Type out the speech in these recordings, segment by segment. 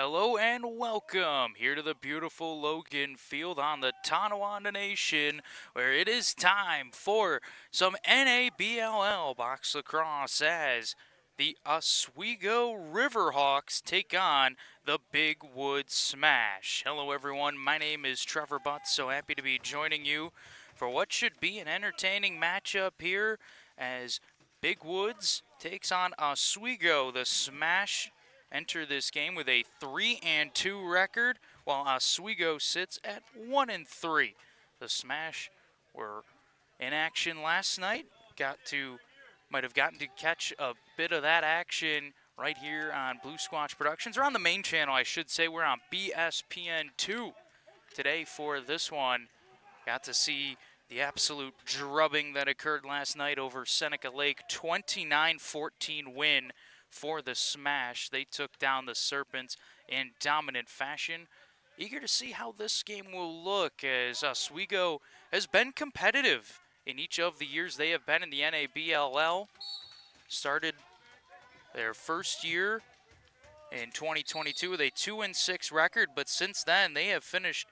Hello and welcome here to the beautiful Logan Field on the Tonawanda Nation, where it is time for some NABLL box lacrosse as the Oswego Riverhawks take on the Big Wood Smash. Hello everyone, my name is Trevor Butts, so happy to be joining you for what should be an entertaining matchup here as Big Woods takes on Oswego. The Smash enter this game with a 3-2 record, while Oswego sits at 1-3. The Smash were in action last night. Might have gotten to catch a bit of that action right here on Blue Squatch Productions, or on the main channel, I should say. We're on BSPN2 today for this one. Got to see the absolute drubbing that occurred last night over Seneca Lake, 29-14 win for the Smash. They took down the Serpents in dominant fashion. Eager to see how this game will look, as Oswego has been competitive in each of the years they have been in the NABLL. Started their first year in 2022 with a 2-6 record, but since then they have finished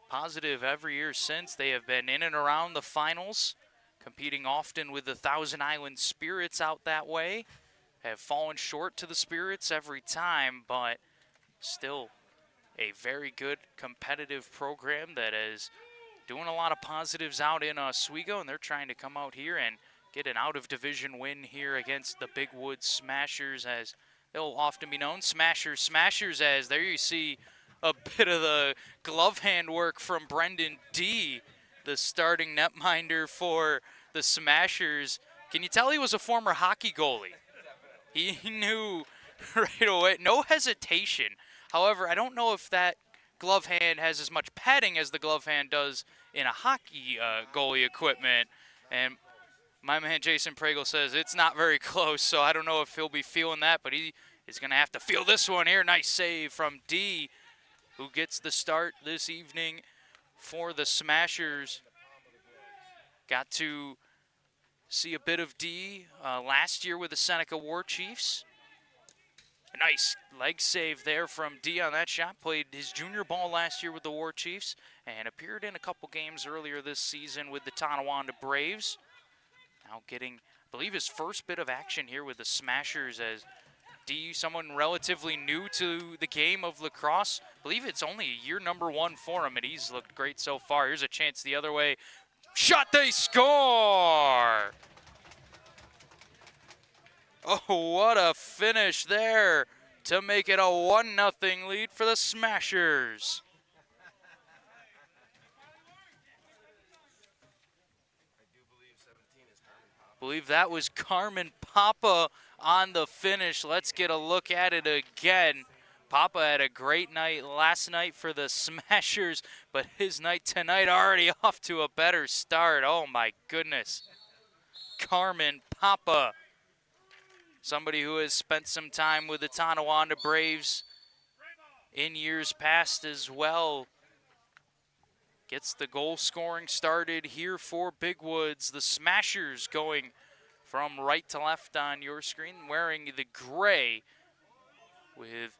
positive every year since. They have been in and around the finals, competing often with the Thousand Island Spirits out that way. Have fallen short to the Spirits every time, but still a very good competitive program that is doing a lot of positives out in Oswego, and they're trying to come out here and get an out-of-division win here against the Big Wood Smashers, as they'll often be known. Smashers, as there you see a bit of the glove hand work from Brendan D., the starting netminder for the Smashers. Can you tell he was a former hockey goalie? He knew right away, no hesitation. However, I don't know if that glove hand has as much padding as the glove hand does in a hockey goalie equipment. And my man Jason Pregel says it's not very close, so I don't know if he'll be feeling that, but he is going to have to feel this one here. Nice save from D, who gets the start this evening for the Smashers. Got to see a bit of D last year with the Seneca War Chiefs. A nice leg save there from D on that shot. Played his junior ball last year with the War Chiefs and appeared in a couple games earlier this season with the Tonawanda Braves. Now getting, I believe, his first bit of action here with the Smashers, as D, someone relatively new to the game of lacrosse. I believe it's only year number 1 for him, and he's looked great so far. Here's a chance the other way. Shot, they score! Oh, what a finish there to make it a 1-0 lead for the Smashers. I believe that was Carmen Papa on the finish. Let's get a look at it again. Papa had a great night last night for the Smashers, but his night tonight already off to a better start. Oh my goodness. Carmen Papa, somebody who has spent some time with the Tonawanda Braves in years past as well, gets the goal scoring started here for Big Woods. The Smashers going from right to left on your screen, wearing the gray with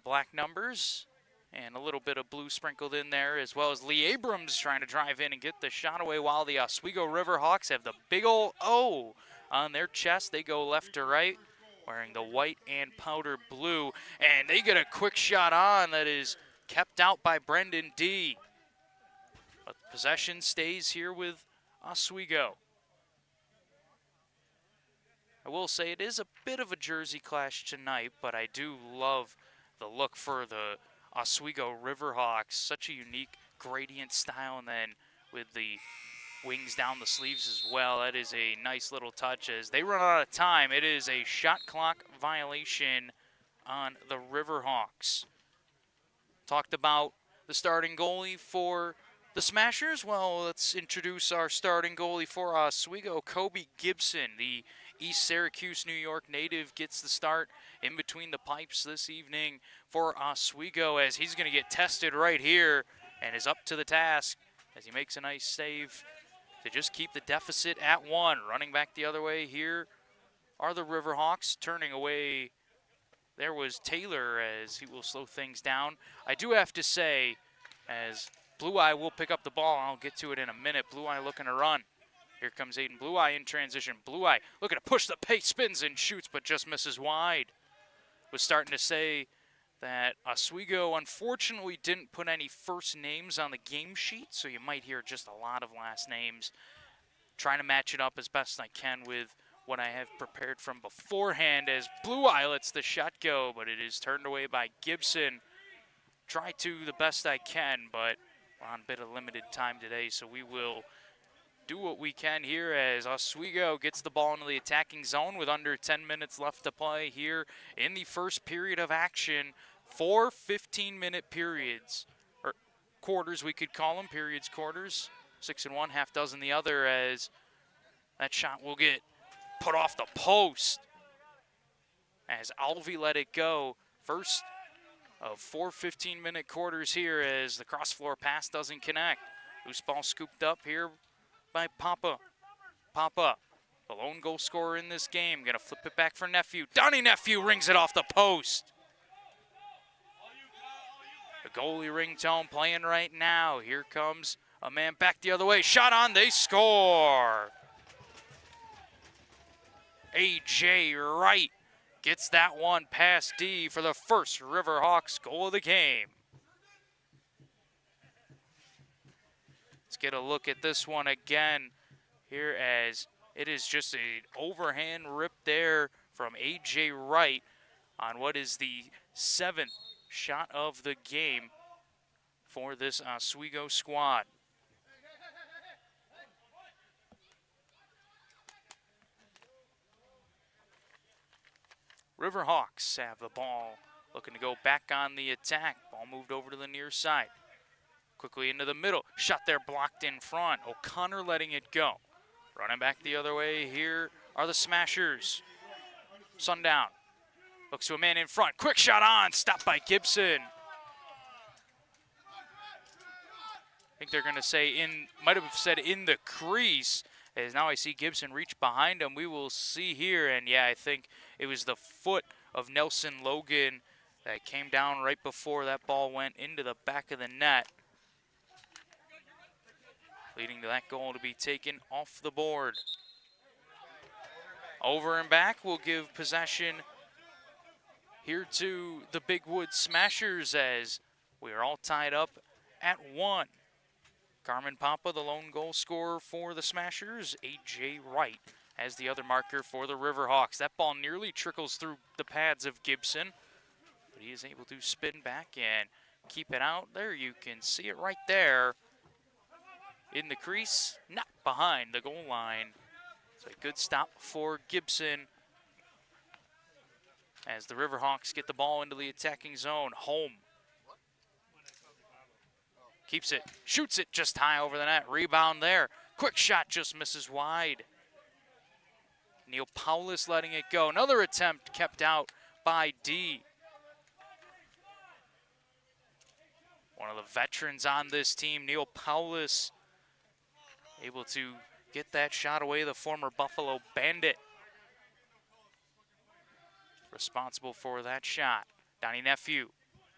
black numbers and a little bit of blue sprinkled in there, as well as Lee Abrams trying to drive in and get the shot away, while the Oswego Riverhawks have the big old O on their chest. They go left to right, wearing the white and powder blue, and they get a quick shot on that is kept out by Brendan D. But possession stays here with Oswego. I will say it is a bit of a jersey clash tonight, but I do love the look for the Oswego Riverhawks. Such a unique gradient style, and then with the wings down the sleeves as well. That is a nice little touch as they run out of time. It is a shot clock violation on the Riverhawks. Talked about the starting goalie for the Smashers. Well, let's introduce our starting goalie for Oswego, Kobe Gibson, the East Syracuse, New York native, gets the start in between the pipes this evening for Oswego, as he's going to get tested right here and is up to the task as he makes a nice save to just keep the deficit at 1. Running back the other way here are the Riverhawks, turning away there was Taylor as he will slow things down. I do have to say, as Blue Eye will pick up the ball, I'll get to it in a minute. Blue Eye looking to run. Here comes Aiden Blue Eye in transition. Blue Eye looking to push the pace, spins and shoots, but just misses wide. Was starting to say that Oswego unfortunately didn't put any first names on the game sheet, so you might hear just a lot of last names. Trying to match it up as best I can with what I have prepared from beforehand as Blue Eye lets the shot go, but it is turned away by Gibson. Try to the best I can, but we're on a bit of limited time today, so we will do what we can here as Oswego gets the ball into the attacking zone with under 10 minutes left to play here in the first period of action. 4 15-minute periods, or quarters we could call them, periods, quarters. 6 in one, half dozen the other, as that shot will get put off the post as Alvey let it go. First of 4 15-minute quarters here as the cross-floor pass doesn't connect. Loose ball scooped up here by Papa. Papa, the lone goal scorer in this game, gonna flip it back for Nephew. Donnie Nephew rings it off the post. The goalie ringtone playing right now. Here comes a man back the other way. Shot on, they score. A.J. Wright gets that one past D for the first Riverhawks goal of the game. Let's get a look at this one again here as it is just an overhand rip there from A.J. Wright on what is the 7th shot of the game for this Oswego squad. Riverhawks have the ball, looking to go back on the attack. Ball moved over to the near side. Quickly into the middle. Shot there blocked in front. O'Connor letting it go. Running back the other way here are the Smashers. Sundown looks to a man in front. Quick shot on. Stopped by Gibson. I think they're going to say might have said in the crease. As now I see Gibson reach behind him. We will see here. And yeah, I think it was the foot of Nelson Logan that came down right before that ball went into the back of the net, leading to that goal to be taken off the board. Over and back will give possession here to the Big Wood Smashers as we are all tied up at 1. Carmen Papa, the lone goal scorer for the Smashers. A.J. Wright as the other marker for the Riverhawks. That ball nearly trickles through the pads of Gibson, but he is able to spin back and keep it out. There you can see it right there in the crease, not behind the goal line. So a good stop for Gibson as the Riverhawks get the ball into the attacking zone. Home keeps it, shoots it just high over the net. Rebound there. Quick shot just misses wide. Neil Paulus letting it go. Another attempt kept out by D. One of the veterans on this team, Neil Paulus, able to get that shot away, the former Buffalo Bandit. Responsible for that shot. Donnie Nephew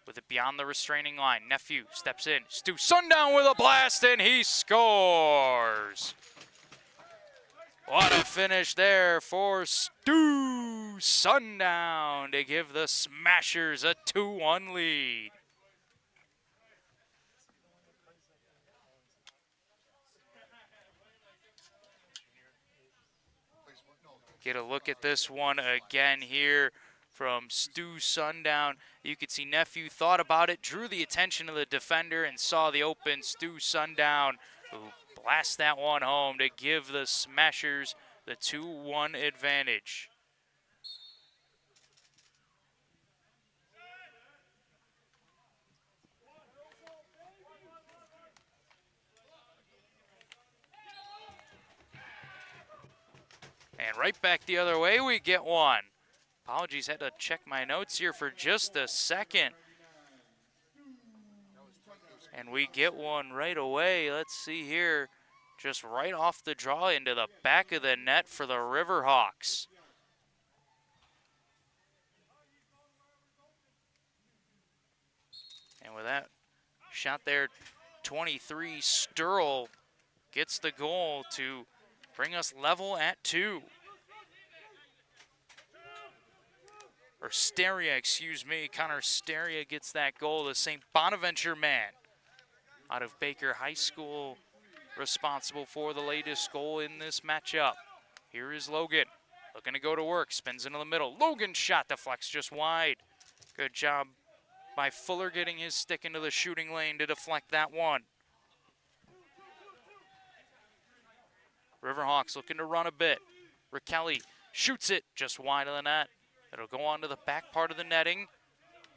with it beyond the restraining line. Nephew steps in. Stu Sundown with a blast, and he scores. What a finish there for Stu Sundown to give the Smashers a 2-1 lead. Get a look at this one again here from Stu Sundown. You could see Nephew thought about it, drew the attention of the defender, and saw the open Stu Sundown, who blasts that one home to give the Smashers the 2-1 advantage. And right back the other way, we get one. Apologies, had to check my notes here for just a second. And we get one right away. Let's see here. Just right off the draw into the back of the net for the Riverhawks. And with that shot there, 23, Sturl gets the goal to bring us level at 2. Or Steria, excuse me. Connor Steria gets that goal. The St. Bonaventure man out of Baker High School, responsible for the latest goal in this matchup. Here is Logan, looking to go to work, spins into the middle. Logan's shot deflects just wide. Good job by Fuller getting his stick into the shooting lane to deflect that one. Riverhawks looking to run a bit. Rakelli shoots it just wide of the net. It'll go on to the back part of the netting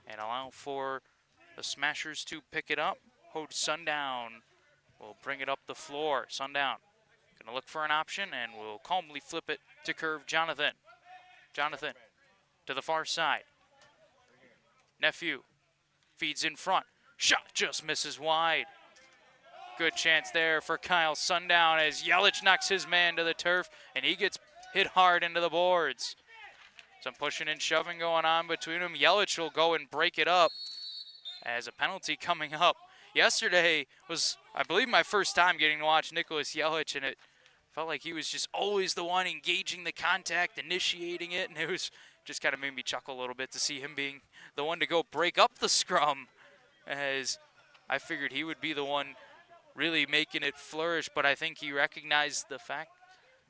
and allow for the Smashers to pick it up. Hode Sundown will bring it up the floor. Sundown gonna look for an option and will calmly flip it to curve Jonathan. Jonathan to the far side. Nephew feeds in front. Shot just misses wide. Good chance there for Kyle Sundown as Yelich knocks his man to the turf and he gets hit hard into the boards. Some pushing and shoving going on between them. Yelich will go and break it up as a penalty coming up. Yesterday was, I believe, my first time getting to watch Nicholas Yelich, and it felt like he was just always the one engaging the contact, initiating it, and it was just kind of made me chuckle a little bit to see him being the one to go break up the scrum, as I figured he would be the one really making it flourish, but I think he recognized the fact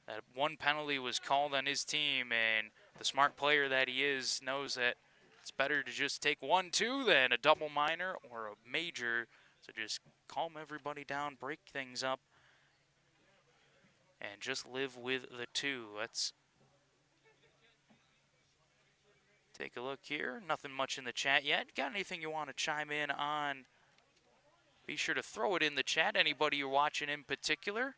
that one penalty was called on his team, and the smart player that he is knows that it's better to just take 1-2 than a double minor or a major. So just calm everybody down, break things up, and just live with the 2. Let's take a look here. Nothing much in the chat yet. Got anything you want to chime in on? Be sure to throw it in the chat. Anybody you're watching in particular?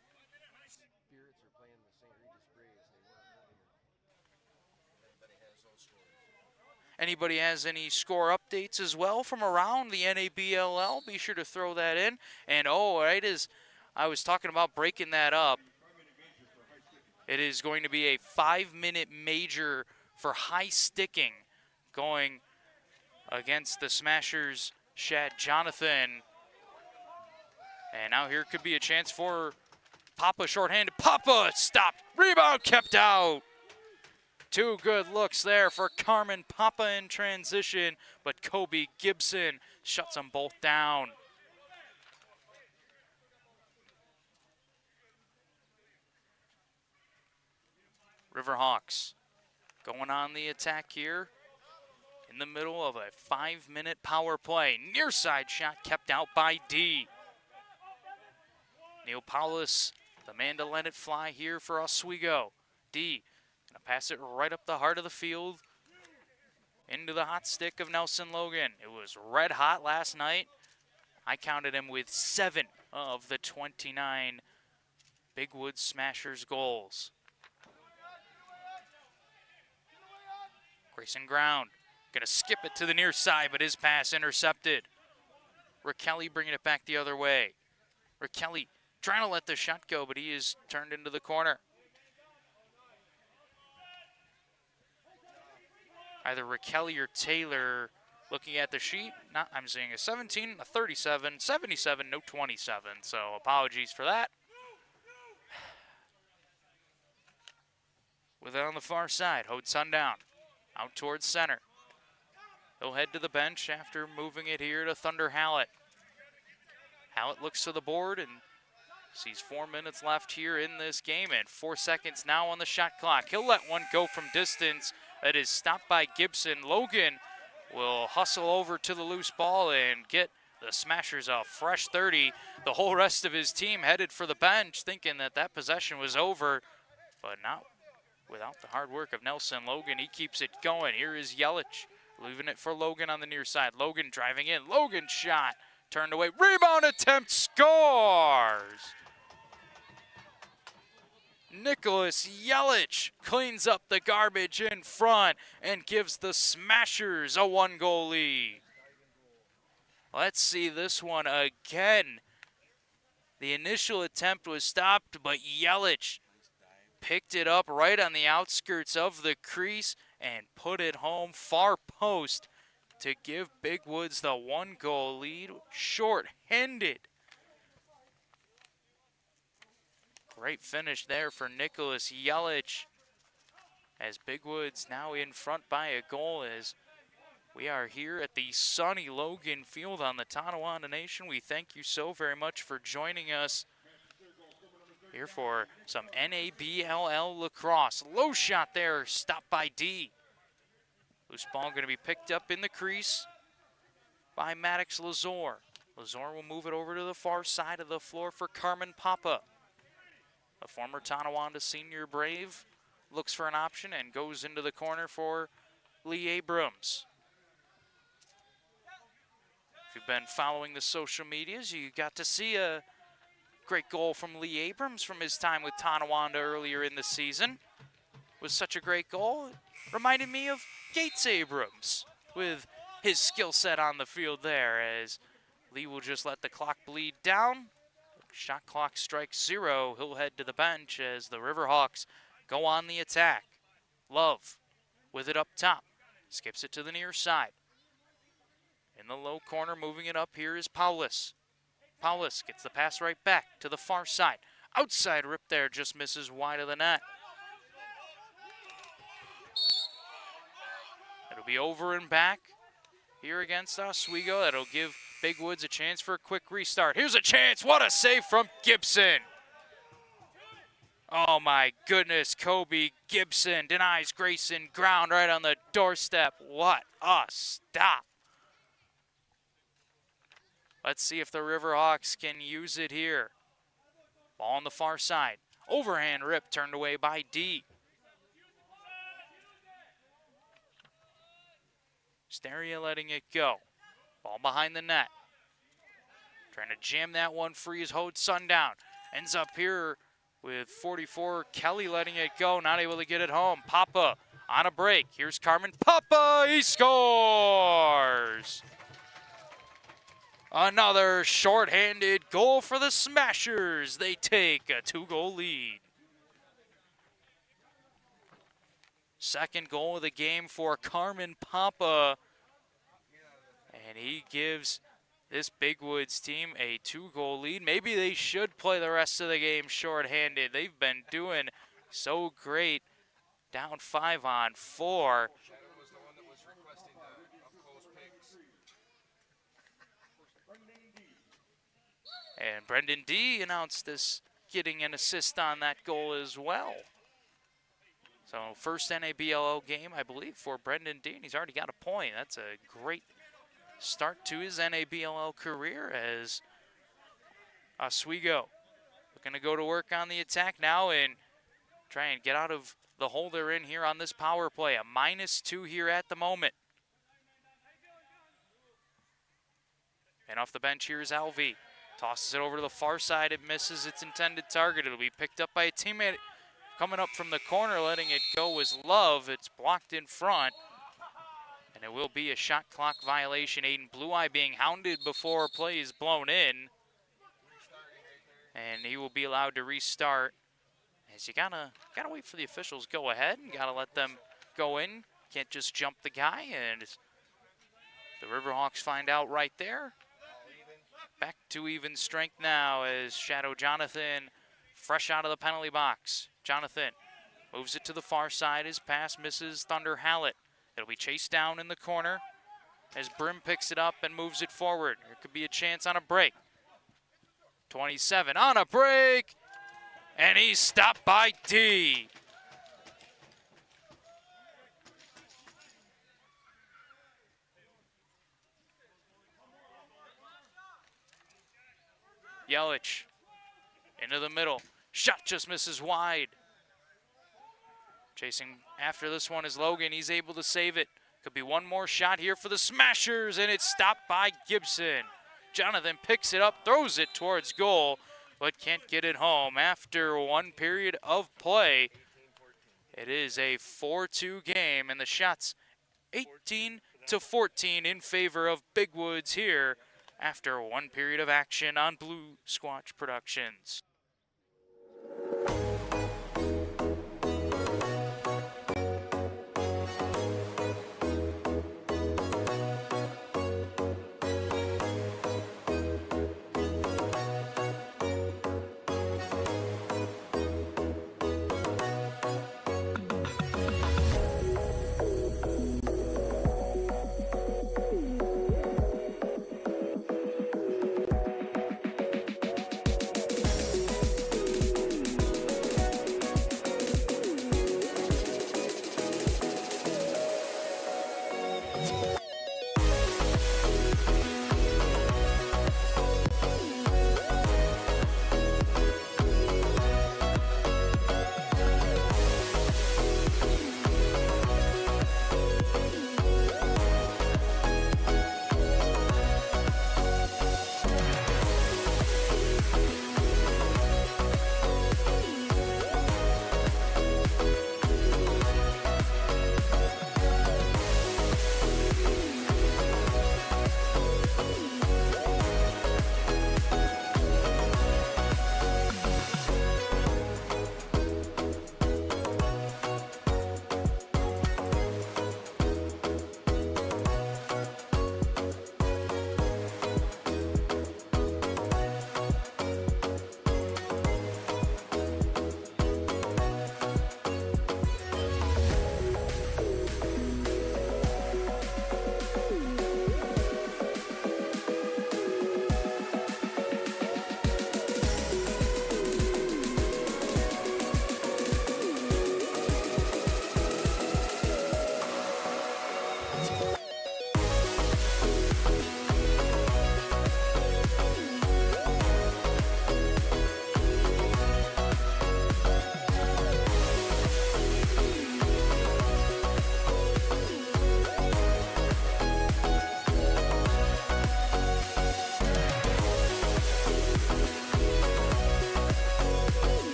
Anybody has any score updates as well from around the NABLL? Be sure to throw that in. And right as I was talking about breaking that up, it is going to be a 5-minute major for high sticking going against the Smashers' Shad Jonathan. And now here could be a chance for Papa shorthanded. Papa stopped. Rebound kept out. 2 good looks there for Carmen Papa in transition, but Kobe Gibson shuts them both down. Riverhawks going on the attack here in the middle of a 5-minute power play. Near side shot kept out by D. Neil Paulus, the man to let it fly here for Oswego. D gonna pass it right up the heart of the field into the hot stick of Nelson Logan. It was red hot last night. I counted him with 7 of the 29 Big Woods Smashers goals. Grayson Ground gonna skip it to the near side, but his pass intercepted. Rakelli bringing it back the other way. Rakelli trying to let the shot go, but he is turned into the corner. Either Rakelli or Taylor looking at the sheet. I'm seeing a 17, a 37, 77, no 27. So apologies for that. With it on the far side, Hode Sundown out towards center. He'll head to the bench after moving it here to Thunder Hallett. Hallett looks to the board and sees 4 minutes left here in this game and 4 seconds now on the shot clock. He'll let one go from distance. It is stopped by Gibson. Logan will hustle over to the loose ball and get the Smashers a fresh 30. The whole rest of his team headed for the bench thinking that that possession was over, but not without the hard work of Nelson Logan. He keeps it going. Here is Yelich leaving it for Logan on the near side. Logan driving in. Logan shot. Turned away. Rebound attempt. Scores! Nicholas Yelich cleans up the garbage in front and gives the Smashers a 1-goal lead. Let's see this one again. The initial attempt was stopped, but Yelich picked it up right on the outskirts of the crease and put it home. Far post. to give Big Woods the 1-goal lead, short-handed. Great finish there for Nicholas Yelich, as Big Woods now in front by a goal. As we are here at the sunny Logan Field on the Tonawanda Nation. We thank you so very much for joining us here for some NABLL lacrosse. Low shot there, stopped by D. Loose ball going to be picked up in the crease by Maddox Lazor. Lazor will move it over to the far side of the floor for Carmen Papa. The former Tonawanda senior Brave looks for an option and goes into the corner for Lee Abrams. If you've been following the social medias, you got to see a great goal from Lee Abrams from his time with Tonawanda earlier in the season. It was such a great goal. It reminded me of Gates Abrams with his skill set on the field there, as Lee will just let the clock bleed down. Shot clock strikes 0. He'll head to the bench as the Riverhawks go on the attack. Love with it up top. Skips it to the near side. In the low corner, moving it up here is Paulus. Paulus gets the pass right back to the far side. Outside rip there, just misses wide of the net. It'll be over and back here against Oswego. That'll give Big Woods a chance for a quick restart. Here's a chance. What a save from Gibson. Oh my goodness, Kobe Gibson denies Grayson ground right on the doorstep. What a stop. Let's see if the Riverhawks can use it here. Ball on the far side. Overhand rip turned away by D. Steria letting it go. Ball behind the net. Trying to jam that one free is Hode Sundown. Ends up here with 44. Kelly letting it go. Not able to get it home. Papa on a break. Here's Carmen Papa. He scores! Another shorthanded goal for the Smashers. They take a 2-goal lead. Second goal of the game for Carmen Papa. And he gives this Big Woods team a 2-goal lead. Maybe they should play the rest of the game shorthanded. They've been doing so great. Down 5-on-4. And Brendan D announced this, getting an assist on that goal as well. So first NABLL game, I believe, for Brendan D, and he's already got a point. That's a great start to his NABLL career, as Oswego looking to go to work on the attack now and try and get out of the hole they're in here on this power play. A -2 here at the moment. And off the bench here is LV. Tosses it over to the far side. It misses its intended target. It'll be picked up by a teammate. Coming up from the corner, letting it go was Love. It's blocked in front. And it will be a shot clock violation. Aiden Blue Eye being hounded before play is blown in. And he will be allowed to restart. As you gotta wait for the officials to go ahead and gotta let them go in. Can't just jump the guy, and the Riverhawks find out right there. Back to even strength now as Shadow Jonathan fresh out of the penalty box. Jonathan moves it to the far side. His pass misses Thunder Hallett. It'll be chased down in the corner as Brim picks it up and moves it forward. There could be a chance on a break. 27 on a break, and he's stopped by D. Yelich into the middle. Shot just misses wide. Chasing after this one is Logan. He's able to save it. Could be one more shot here for the Smashers, and it's stopped by Gibson. Jonathan picks it up, throws it towards goal, but can't get it home. After one period of play, it is a 4-2 game, and the shots 18-14 in favor of Big Woods here after one period of action on Blue Squatch Productions.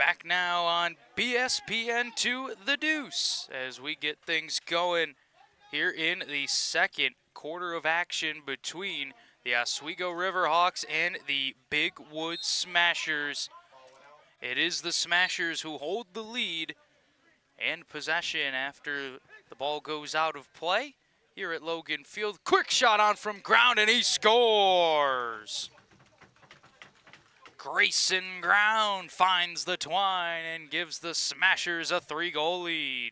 back now on BSPN2 The Deuce as we get things going here in the second quarter of action between the Oswego Riverhawks and the Big Woods Smashers. It is the Smashers who hold the lead and possession after the ball goes out of play here at Logan Field. Quick shot on from ground and he scores! Grayson Ground finds the twine and gives the Smashers a 3-goal lead.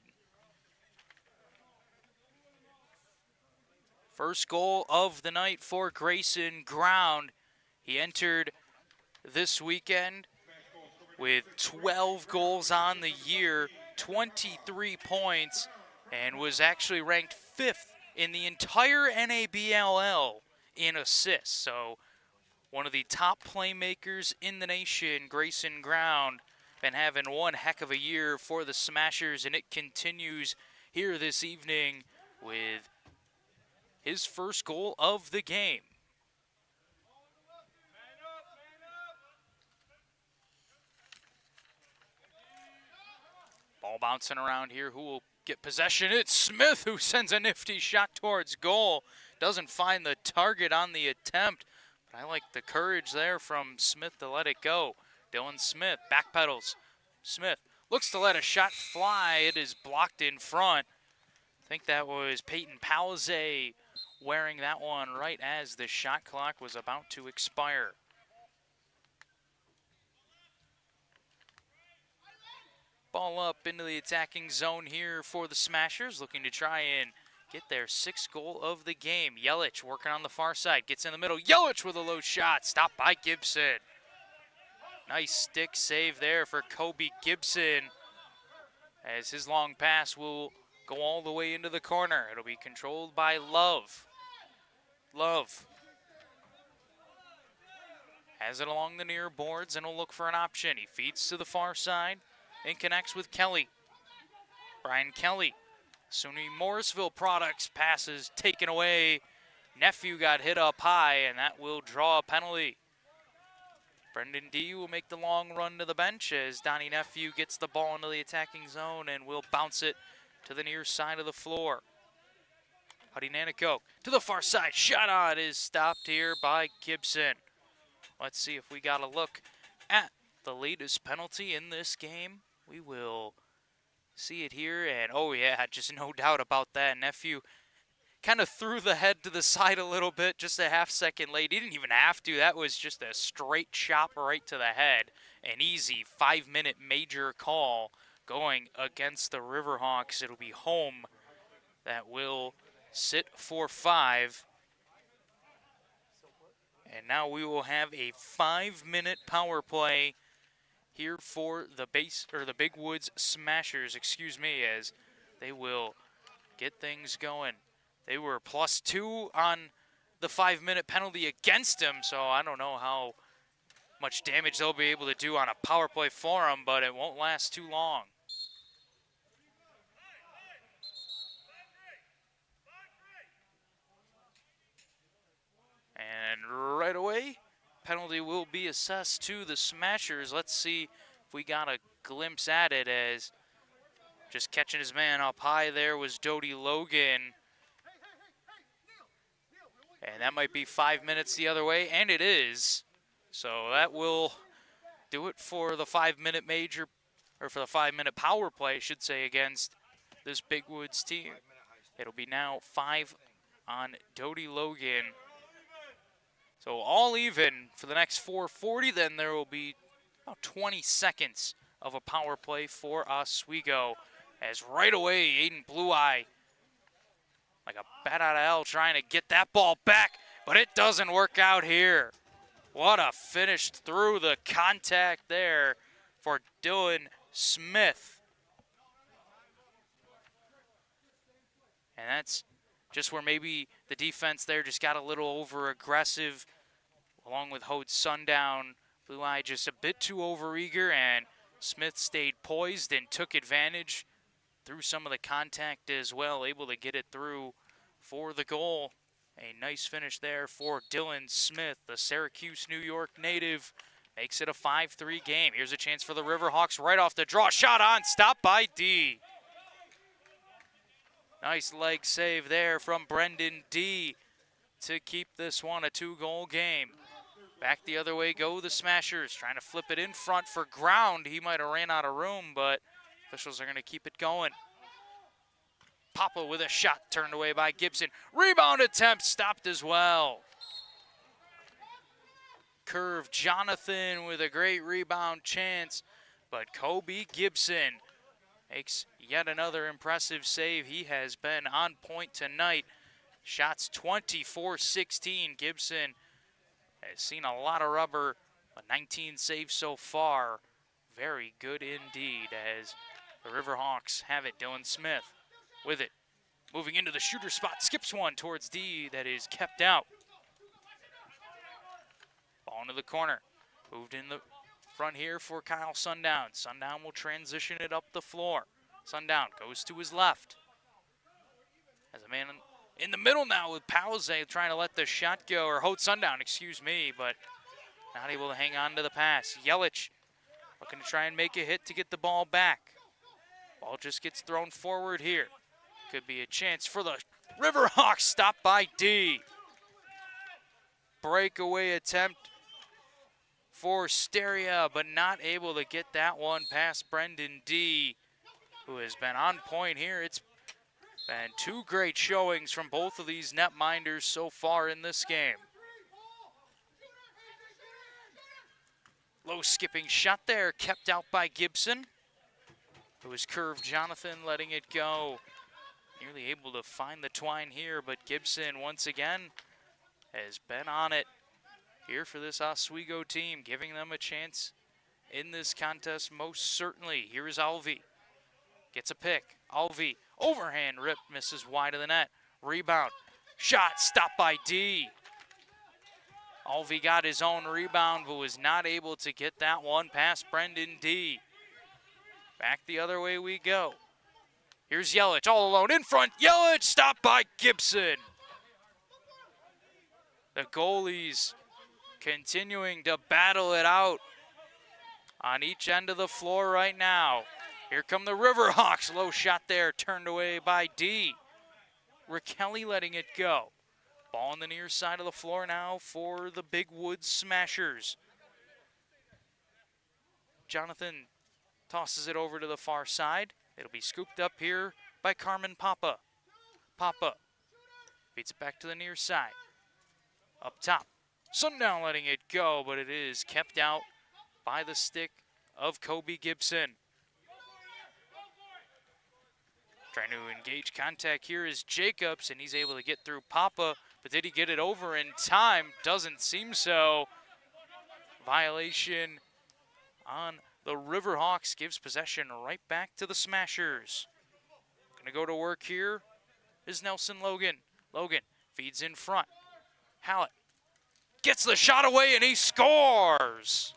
First goal of the night for Grayson Ground. He entered this weekend with 12 goals on the year, 23 points, and was actually ranked 5th in the entire NABLL in assists. So one of the top playmakers in the nation, Grayson Ground, been having one heck of a year for the Smashers, and it continues here this evening with his first goal of the game. Ball bouncing around here. Who will get possession? It's Smith who sends a nifty shot towards goal. Doesn't find the target on the attempt. I like the courage there from Smith to let it go. Dylan Smith backpedals. Smith looks to let a shot fly. It is blocked in front. I think that was Peyton Palze wearing that one right as the shot clock was about to expire. Ball up into the attacking zone here for the Smashers, looking to try and get their 6th goal of the game. Yelich working on the far side, gets in the middle. Yelich with a low shot, stopped by Gibson. Nice stick save there for Kobe Gibson, as his long pass will go all the way into the corner. It'll be controlled by Love. Love has it along the near boards and will look for an option. He feeds to the far side and connects with Kelly. Brian Kelly. SUNY Morrisville Products passes taken away. Nephew got hit up high, and that will draw a penalty. Brendan D will make the long run to the bench as Donnie Nephew gets the ball into the attacking zone and will bounce it to the near side of the floor. Huddy Nanakoke to the far side. Shot on is stopped here by Gibson. Let's see if we got a look at the latest penalty in this game. We will see it here, and oh yeah, just no doubt about that. Nephew kind of threw the head to the side a little bit, just a half-second late. He didn't even have to. That was just a straight chop right to the head. An easy 5-minute major call going against the Riverhawks. It'll be home that will sit for 5. And now we will have a 5-minute power play here for the Big Woods Smashers, as they will get things going. They were +2 on the 5-minute penalty against him, so I don't know how much damage they'll be able to do on a power play for him, but it won't last too long. And right away, penalty will be assessed to the Smashers. Let's see if we got a glimpse at it, as just catching his man up high there was Dodie Logan. And that might be 5 minutes the other way, and it is. So that will do it for the 5-minute major, or for the 5-minute power play, I should say, against this Big Woods team. It'll be now 5 on Dodie Logan. So all even for the next 4:40, then there will be about 20 seconds of a power play for Oswego, as right away Aiden Blue Eye, like a bat out of hell, trying to get that ball back, but it doesn't work out here. What a finish through the contact there for Dylan Smith. And that's just where maybe the defense there just got a little over-aggressive, along with Hode Sundown. Blue Eye just a bit too overeager, and Smith stayed poised and took advantage through some of the contact as well, able to get it through for the goal. A nice finish there for Dylan Smith, the Syracuse, New York native, Makes it a 5-3 game. Here's a chance for the Riverhawks right off the draw. Shot on, stop by D. Nice leg save there from Brendan D to keep this one a 2-goal game. Back the other way go the Smashers, trying to flip it in front for ground. He might have ran out of room, but officials are going to keep it going. Papa with a shot turned away by Gibson. Rebound attempt stopped as well. Curve Jonathan with a great rebound chance, but Kobe Gibson makes yet another impressive save. He has been on point tonight. Shots 24-16. Gibson has seen a lot of rubber, but 19 saves so far. Very good indeed as the Riverhawks have it. Dylan Smith with it. Moving into the shooter spot, skips one towards D that is kept out. Ball into the corner. Moved in the front here for Kyle Sundown. Sundown will transition it up the floor. Sundown goes to his left. Has a man in the middle now with Pauze trying to let the shot go, or Holt Sundown, excuse me, but not able to hang on to the pass. Yelich looking to try and make a hit to get the ball back. Ball just gets thrown forward here. Could be a chance for the Riverhawks, stopped by D. Breakaway attempt for Steria, but not able to get that one past Brendan D, who has been on point here. It's been 2 great showings from both of these netminders so far in this game. Low skipping shot there, kept out by Gibson. It was curved Jonathan letting it go. Nearly able to find the twine here, but Gibson once again has been on it here for this Oswego team, giving them a chance in this contest most certainly. Here is Alvi. Gets a pick. Alvi, overhand rip, misses wide of the net. Rebound. Shot stopped by D. Alvi got his own rebound, but was not able to get that one past Brendan D. Back the other way we go. Here's Yelich all alone in front. Yelich stopped by Gibson. The goalies continuing to battle it out on each end of the floor right now. Here come the Riverhawks. Low shot there, turned away by D. Raquelli letting it go. Ball on the near side of the floor now for the Big Woods Smashers. Jonathan tosses it over to the far side. It'll be scooped up here by Carmen Papa. Papa beats it back to the near side. Up top. Sundown letting it go, but it is kept out by the stick of Kobe Gibson. Trying to engage contact here is Jacobs, and he's able to get through Papa, but did he get it over in time? Doesn't seem so. Violation on the Riverhawks, gives possession right back to the Smashers. Gonna go to work here is Nelson Logan. Logan feeds in front. Hallett gets the shot away and he scores.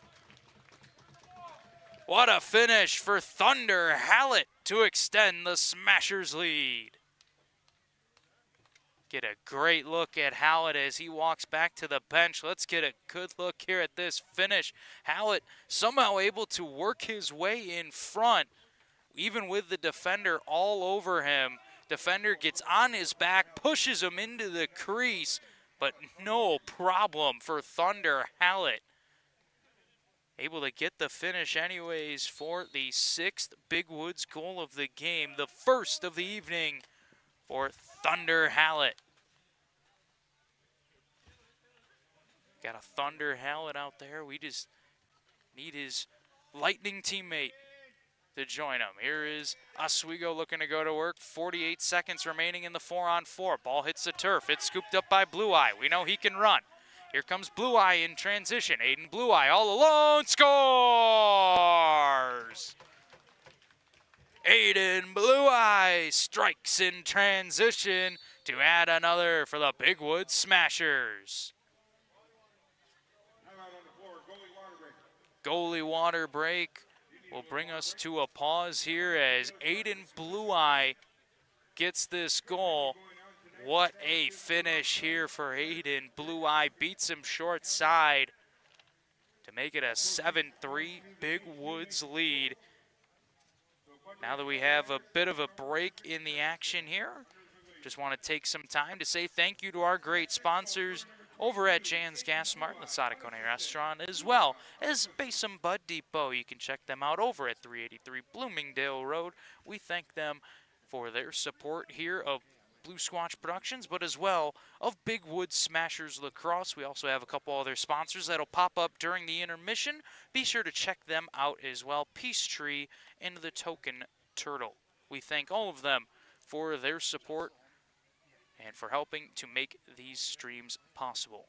What a finish for Thunder Hallett to extend the Smashers' lead. Get a great look at Hallett as he walks back to the bench. Let's get a good look here at this finish. Hallett somehow able to work his way in front, even with the defender all over him. Defender gets on his back, pushes him into the crease, but no problem for Thunder Hallett. Able to get the finish anyways for the 6th Big Woods goal of the game, the first of the evening for Thunder Hallett. Got a Thunder Hallett out there. We just need his Lightning teammate to join him. Here is Oswego looking to go to work. 48 seconds remaining in the 4-on-4. Ball hits the turf. It's scooped up by Blue Eye. We know he can run. Here comes Blue Eye in transition. Aiden Blue Eye all alone, scores! Aiden Blue Eye strikes in transition to add another for the Big Woods Smashers. Goalie water break will bring us to a pause here as Aiden Blue Eye gets this goal. What a finish here for Aiden. Blue Eye beats him short side to make it a 7-3 Big Woods lead. Now that we have a bit of a break in the action here, just want to take some time to say thank you to our great sponsors over at Jan's Gas Mart and the Sadakone Restaurant, as well as Basin Bud Depot. You can check them out over at 383 Bloomingdale Road. We thank them for their support here of Blue Squatch Productions, but as well of Big Wood Smashers Lacrosse. We also have a couple other sponsors that'll pop up during the intermission. Be sure to check them out as well. Peachtree and the Token Turtle. We thank all of them for their support and for helping to make these streams possible.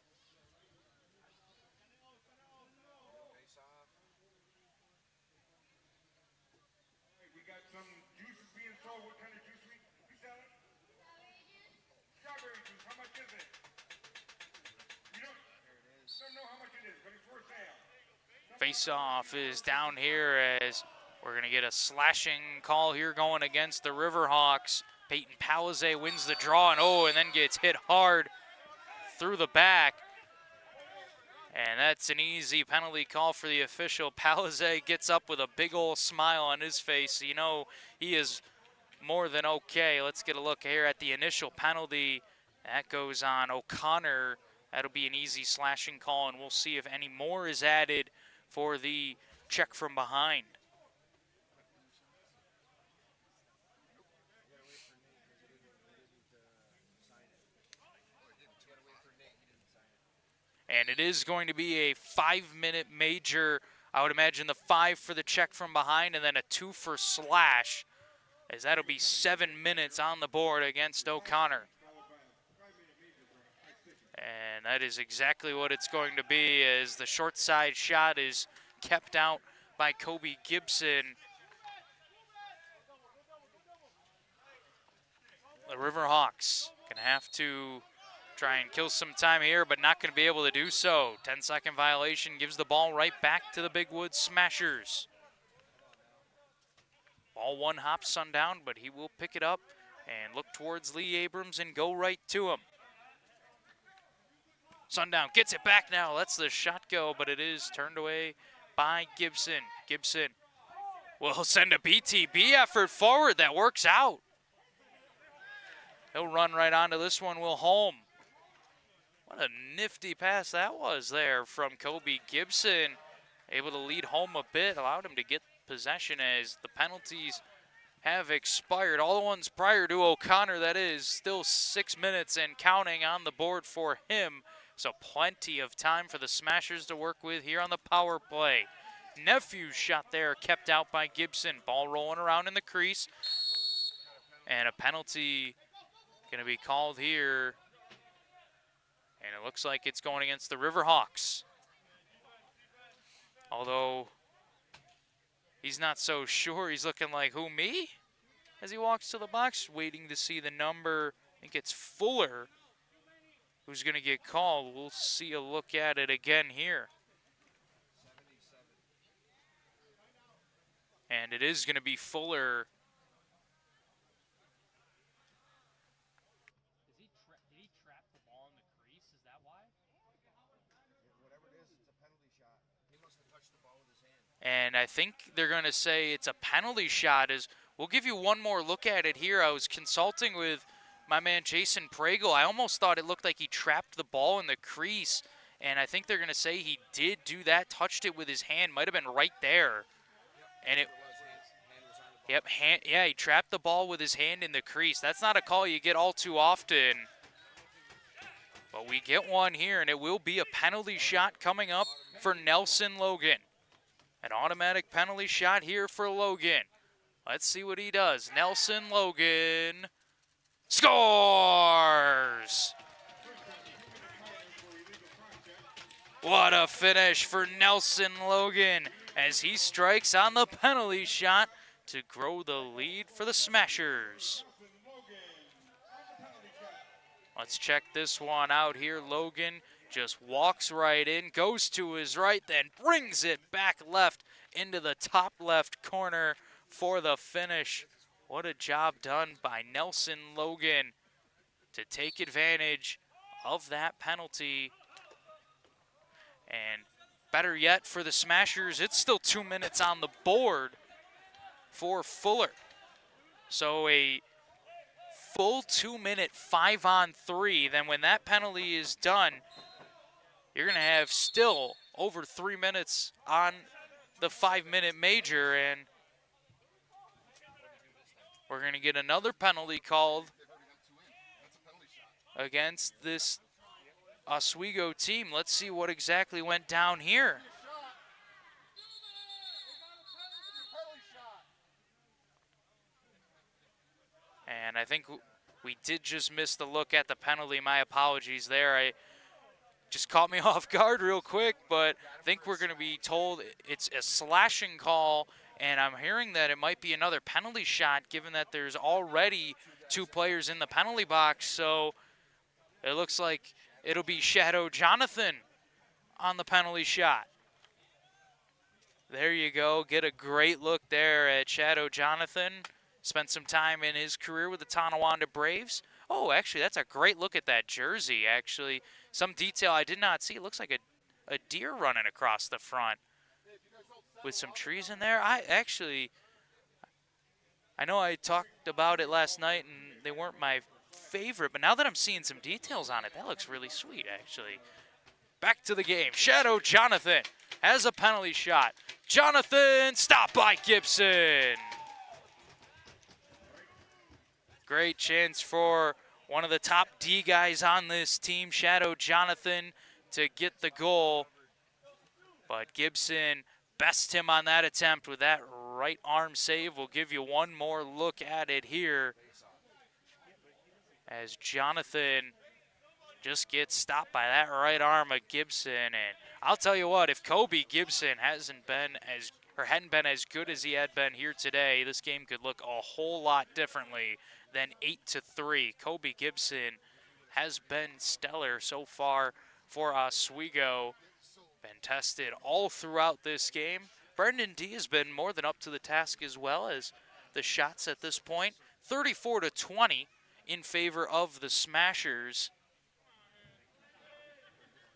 We got some juices being sold. What kind of juice we selling? Strawberry juice. How much is it? You don't know how much it is, but it's for sale. Face-off is down here as we're going to get a slashing call here going against the Riverhawks. Peyton Palizay wins the draw and then gets hit hard through the back. And that's an easy penalty call for the official. Palizay gets up with a big old smile on his face. You know, he is more than okay. Let's get a look here at the initial penalty. That goes on O'Connor. That'll be an easy slashing call, and we'll see if any more is added for the check from behind. And it is going to be a 5-minute major. I would imagine the 5 for the check from behind and then a 2 for slash, as that'll be 7 minutes on the board against O'Connor. And that is exactly what it's going to be, as the short side shot is kept out by Kobe Gibson. The Riverhawks gonna have to try and kill some time here, but not going to be able to do so. 10-second violation gives the ball right back to the Big Woods Smashers. Ball one hops Sundown, but he will pick it up and look towards Lee Abrams and go right to him. Sundown gets it back now, lets the shot go, but it is turned away by Gibson. Gibson will send a BTB effort forward that works out. He'll run right onto this one, Will Holm. What a nifty pass that was there from Kobe Gibson. Able to lead home a bit, allowed him to get possession as the penalties have expired. All the ones prior to O'Connor, that is. Still 6 minutes and counting on the board for him. So plenty of time for the Smashers to work with here on the power play. Nephew's shot there kept out by Gibson. Ball rolling around in the crease. And a penalty going to be called here. And it looks like it's going against the Riverhawks. Although he's not so sure. He's looking like, who, me? As he walks to the box, waiting to see the number. I think it's Fuller who's going to get called. We'll see a look at it again here. And it is going to be Fuller. And I think they're going to say it's a penalty shot. As we'll give you one more look at it here. I was consulting with my man Jason Pregel. I almost thought it looked like he trapped the ball in the crease. And I think they're going to say he did do that, touched it with his hand, might have been right there. And it, yep, yeah, he trapped the ball with his hand in the crease. That's not a call you get all too often. But we get one here, and it will be a penalty shot coming up for Nelson Logan. An automatic penalty shot here for Logan. Let's see what he does. Nelson Logan scores! What a finish for Nelson Logan as he strikes on the penalty shot to grow the lead for the Smashers. Let's check this one out here. Logan just walks right in, goes to his right, then brings it back left into the top left corner for the finish. What a job done by Nelson Logan to take advantage of that penalty. And better yet for the Smashers, it's still 2 minutes on the board for Fuller. So a full 2 minute 5-on-3. Then when that penalty is done, you're going to have still over 3 minutes on the 5-minute major, and we're going to get another penalty called against this Oswego team. Let's see what exactly went down here. And I think we did just miss the look at the penalty. My apologies there. I just caught me off guard real quick, but I think we're going to be told it's a slashing call, and I'm hearing that it might be another penalty shot given that there's already 2 players in the penalty box. So it looks like it'll be Shadow Jonathan on the penalty shot. There you go. Get a great look there at Shadow Jonathan. Spent some time in his career with the Tonawanda Braves. Oh, actually, that's a great look at that jersey, actually. Some detail I did not see. It looks like a deer running across the front with some trees in there. I know I talked about it last night, and they weren't my favorite, but now that I'm seeing some details on it, that looks really sweet, actually. Back to the game. Shadow Jonathan has a penalty shot. Jonathan, stopped by Gibson. Great chance for one of the top D guys on this team, Shadow Jonathan, to get the goal. But Gibson bests him on that attempt with that right arm save. We'll give you one more look at it here as Jonathan just gets stopped by that right arm of Gibson. And I'll tell you what, if Kobe Gibson hadn't been as good as he had been here today, this game could look a whole lot differently than 8-3. Kobe Gibson has been stellar so far for Oswego. Been tested all throughout this game. Brendan D has been more than up to the task as well as the shots at this point. 34-20 in favor of the Smashers.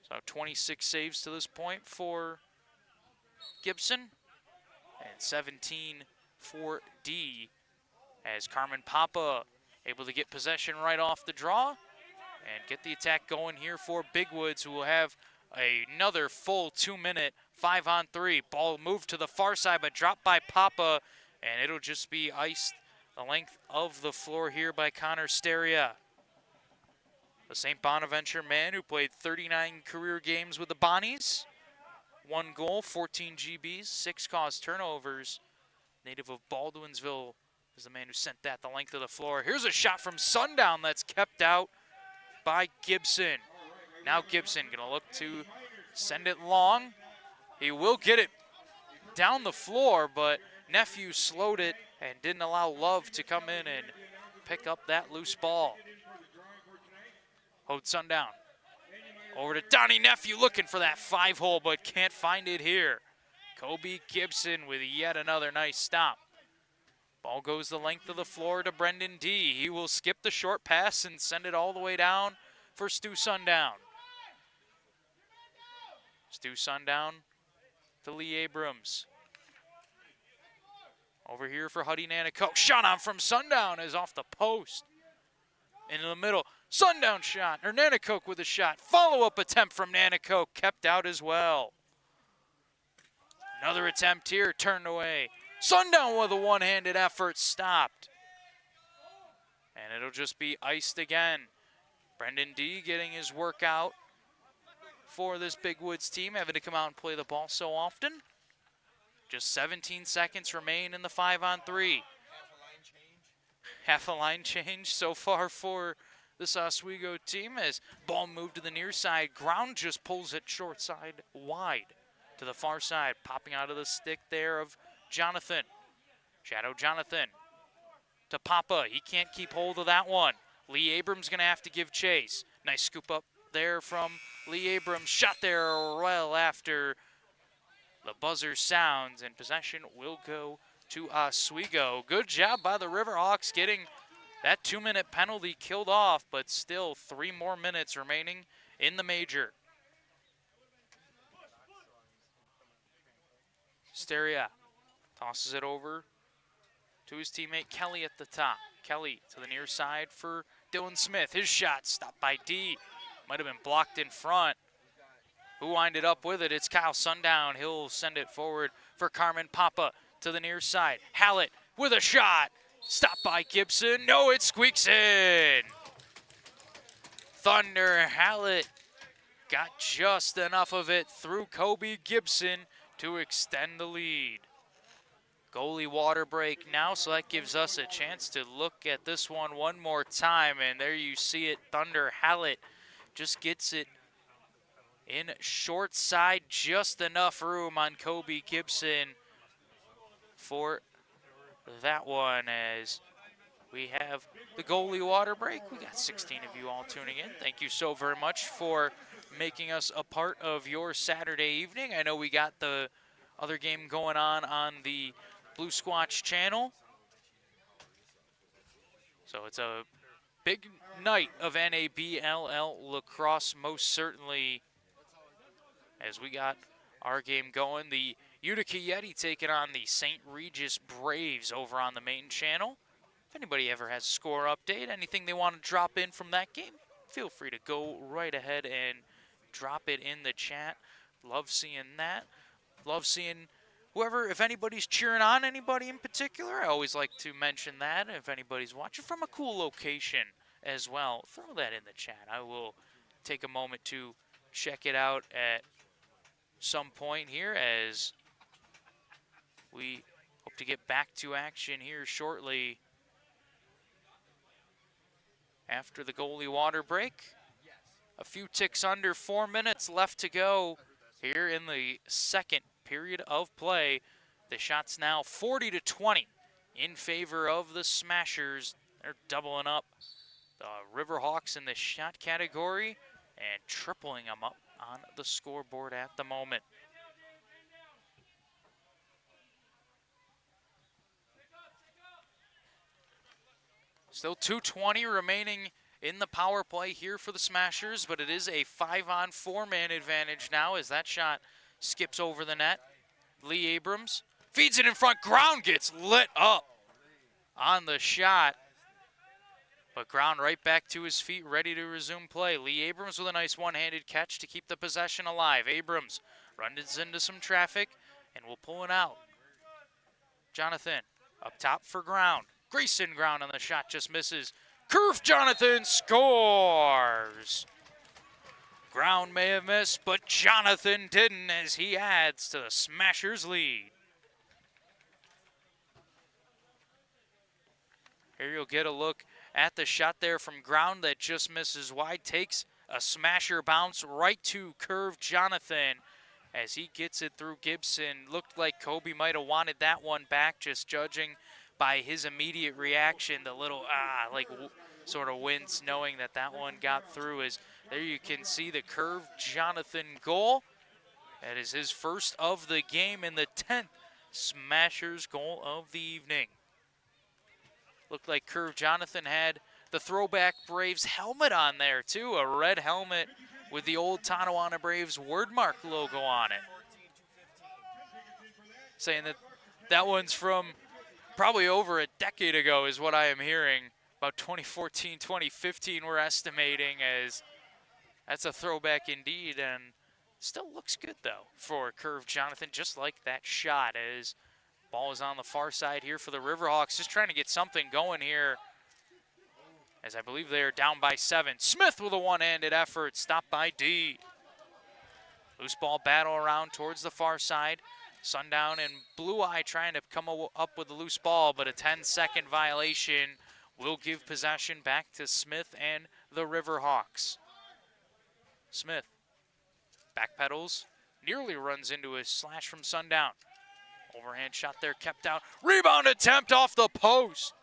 So 26 saves to this point for Gibson and 17 for D, as Carmen Papa able to get possession right off the draw and get the attack going here for Big Woods, who will have another full 2 minute 5-on-3. Ball moved to the far side but dropped by Papa, and it'll just be iced the length of the floor here by Connor Steria. The St. Bonaventure man who played 39 career games with the Bonnies. 1 goal, 14 GBs, 6 caused turnovers. Native of Baldwinsville is the man who sent that the length of the floor. Here's a shot from Sundown that's kept out by Gibson. Now Gibson gonna look to send it long. He will get it down the floor, but Nephew slowed it and didn't allow Love to come in and pick up that loose ball. Hold Sundown. Over to Donnie Nephew looking for that 5-hole, but can't find it here. Kobe Gibson with yet another nice stop. Ball goes the length of the floor to Brendan D. He will skip the short pass and send it all the way down for Stu Sundown. Stu Sundown to Lee Abrams. Over here for Huddy Nanticoke. Shot on from Sundown is off the post. Into the middle. Sundown shot, or Nanticoke with a shot. Follow-up attempt from Nanticoke, kept out as well. Another attempt here, turned away. Sundown with a one-handed effort, stopped. And it'll just be iced again. Brendan D getting his work out for this Big Woods team, having to come out and play the ball so often. Just 17 seconds remain in the 5-on-3. Half a line change so far for this Oswego team as ball moved to the near side. Ground just pulls it short side wide to the far side. Popping out of the stick there of Jonathan. Shadow Jonathan to Papa. He can't keep hold of that one. Lee Abrams going to have to give chase. Nice scoop up there from Lee Abrams. Shot there well after the buzzer sounds, and possession will go to Oswego. Good job by the Riverhawks getting that 2-minute penalty killed off, but still 3 more minutes remaining in the major. Steria tosses it over to his teammate Kelly at the top. Kelly to the near side for Dylan Smith. His shot stopped by D. Might have been blocked in front. Who winded up with it? It's Kyle Sundown. He'll send it forward for Carmen Papa to the near side. Hallett with a shot. Stopped by Gibson. No, it squeaks in. Thunder Hallett got just enough of it through Kobe Gibson to extend the lead. Goalie water break now, so that gives us a chance to look at this one more time. And there you see it. Thunder Hallett just gets it in short side, just enough room on Kobe Gibson for that one. As we have the goalie water break, we got 16 of you all tuning in. Thank you so very much for making us a part of your Saturday evening. I know we got the other game going on the Blue Squatch channel, so it's a big night of NABLL lacrosse, most certainly, as we got our game going. The Utica Yeti taking on the St. Regis Braves over on the main channel. If anybody ever has a score update, anything they want to drop in from that game, feel free to go right ahead and drop it in the chat. Love seeing that. Love seeing whoever, if anybody's cheering on anybody in particular, I always like to mention that. If anybody's watching from a cool location as well, throw that in the chat. I will take a moment to check it out at some point here, as we hope to get back to action here shortly after the goalie water break. A few ticks under 4 minutes left to go here in the second period of play. The shot's now 40-20 in favor of the Smashers. They're doubling up the Riverhawks in the shot category and tripling them up on the scoreboard at the moment. Still 2:20 remaining in the power play here for the Smashers, but it is a 5-on-4-man advantage now as that shot skips over the net. Lee Abrams feeds it in front. Ground gets lit up on the shot, but Ground right back to his feet, ready to resume play. Lee Abrams with a nice one-handed catch to keep the possession alive. Abrams runs into some traffic and will pull it out. Jonathan up top for Ground. Grayson Ground on the shot, just misses. Curve Jonathan scores. Ground may have missed, but Jonathan didn't, as he adds to the Smashers' lead. Here you'll get a look at the shot there from Ground that just misses wide. Takes a Smasher bounce right to Curve Jonathan as he gets it through Gibson. Looked like Kobe might have wanted that one back, just judging by his immediate reaction. The little, sort of wince, knowing that that one got through. As there you can see the Curve Jonathan goal. That is his first of the game and the 10th Smashers goal of the evening. Looked like Curve Jonathan had the throwback Braves helmet on there too, a red helmet with the old Tonawanda Braves wordmark logo on it. Saying that that one's from probably over a decade ago is what I am hearing. About 2014, 2015 we're estimating, as that's a throwback indeed, and still looks good though for Curve Jonathan, just like that shot. As ball is on the far side here for the Riverhawks, just trying to get something going here, as I believe they are down by 7. Smith with a one-handed effort, stopped by D. Loose ball battle around towards the far side. Sundown and Blue Eye trying to come up with the loose ball, but a 10-second violation will give possession back to Smith and the Riverhawks. Smith backpedals, nearly runs into a slash from Sundown. Overhand shot there, kept out. Rebound attempt off the post.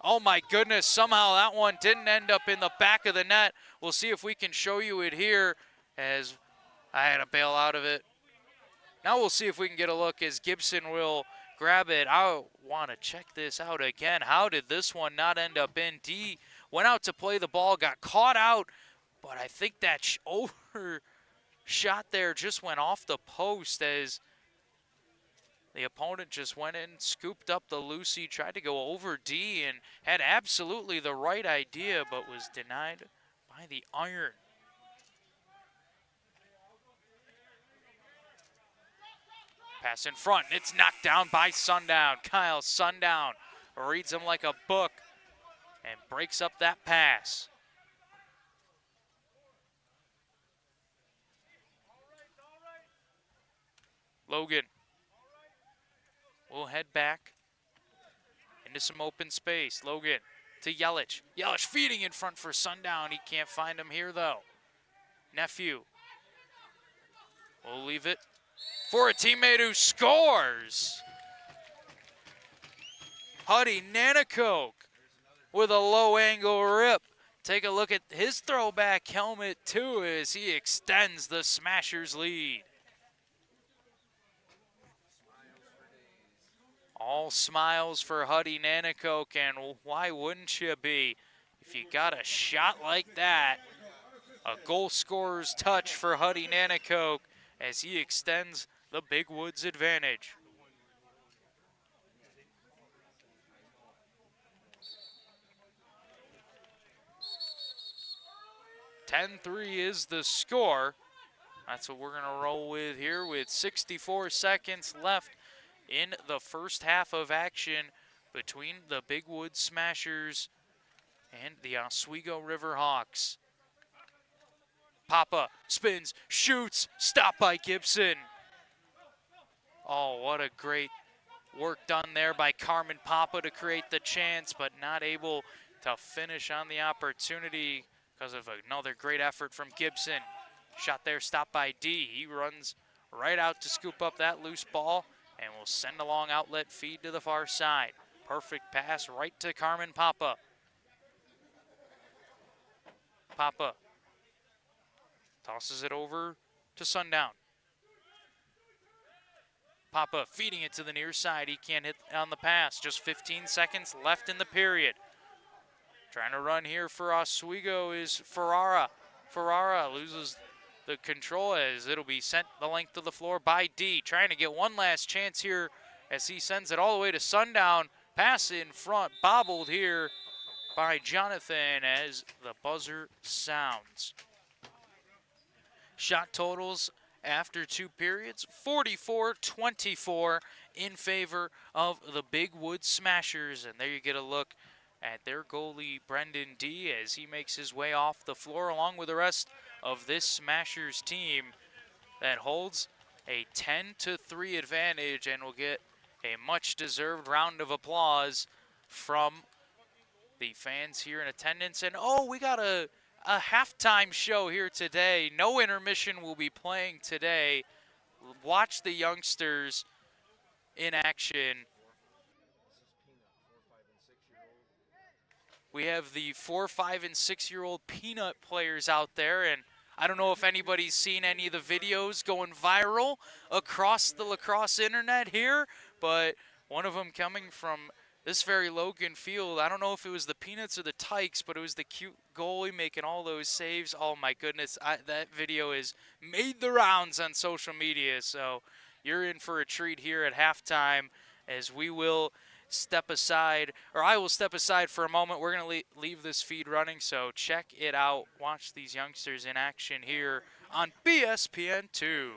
Oh my goodness, somehow that one didn't end up in the back of the net. We'll see if we can show you it here, as I had to bail out of it. Now we'll see if we can get a look as Gibson will grab it. I want to check this out again. How did this one not end up in? D went out to play the ball, got caught out, but I think that over shot there just went off the post, as The opponent just went in, scooped up the Lucy, tried to go over D, and had absolutely the right idea, but was denied by the iron. Pass in front, and it's knocked down by Sundown. Kyle Sundown reads him like a book and breaks up that pass. Logan will head back into some open space. Logan to Yelich. Yelich feeding in front for Sundown. He can't find him here, though. Nephew will leave it for a teammate who scores. Huddy Nanakoke with a low-angle rip. Take a look at his throwback helmet, too, as he extends the Smashers' lead. All smiles for Huddy Nanakoke, and why wouldn't you be? If you got a shot like that, a goal scorer's touch for Huddy Nanakoke as he extends the Big Woods advantage. 10-3 is the score. That's what we're going to roll with here with 64 seconds left in the first half of action between the Big Woods Smashers and the Oswego River Hawks. Papa spins, shoots, stopped by Gibson. Oh, what a great work done there by Carmen Papa to create the chance, but not able to finish on the opportunity because of another great effort from Gibson. Shot there, stopped by D. He runs right out to scoop up that loose ball and will send a long outlet feed to the far side. Perfect pass right to Carmen Papa. Papa tosses it over to Sundown. Papa feeding it to the near side. He can't hit on the pass. Just 15 seconds left in the period. Trying to run here for Oswego is Ferrara. Ferrara loses the control as it'll be sent the length of the floor by D. Trying to get one last chance here as he sends it all the way to Sundown. Pass in front, bobbled here by Jonathan as the buzzer sounds. Shot totals after 2 periods, 44-24 in favor of the Big Woods Smashers. And there you get a look at their goalie, Brendan D., as he makes his way off the floor along with the rest of this Smashers team that holds a 10-3 advantage and will get a much-deserved round of applause from the fans here in attendance. And oh, we got a halftime show here today. No intermission will be playing today. Watch the youngsters in action. We have the 4, 5, and 6-year-old Peanut players out there, and I don't know if anybody's seen any of the videos going viral across the Lacrosse internet here, but one of them coming from this very Logan field. I don't know if it was the Peanuts or the Tykes, but it was the cute goalie making all those saves. Oh my goodness, that video has made the rounds on social media, so you're in for a treat here at halftime as we will step aside, or I will step aside for a moment. We're going to leave this feed running, so check it out. Watch these youngsters in action here on BSPN2.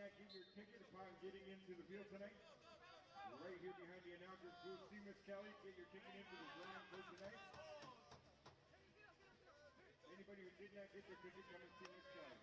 not get your ticket upon getting into the field tonight, right here behind the announcer's booth, see Miss Kelly, get your ticket into the drawing for tonight. Anybody who did not get their ticket, come and see Miss Kelly.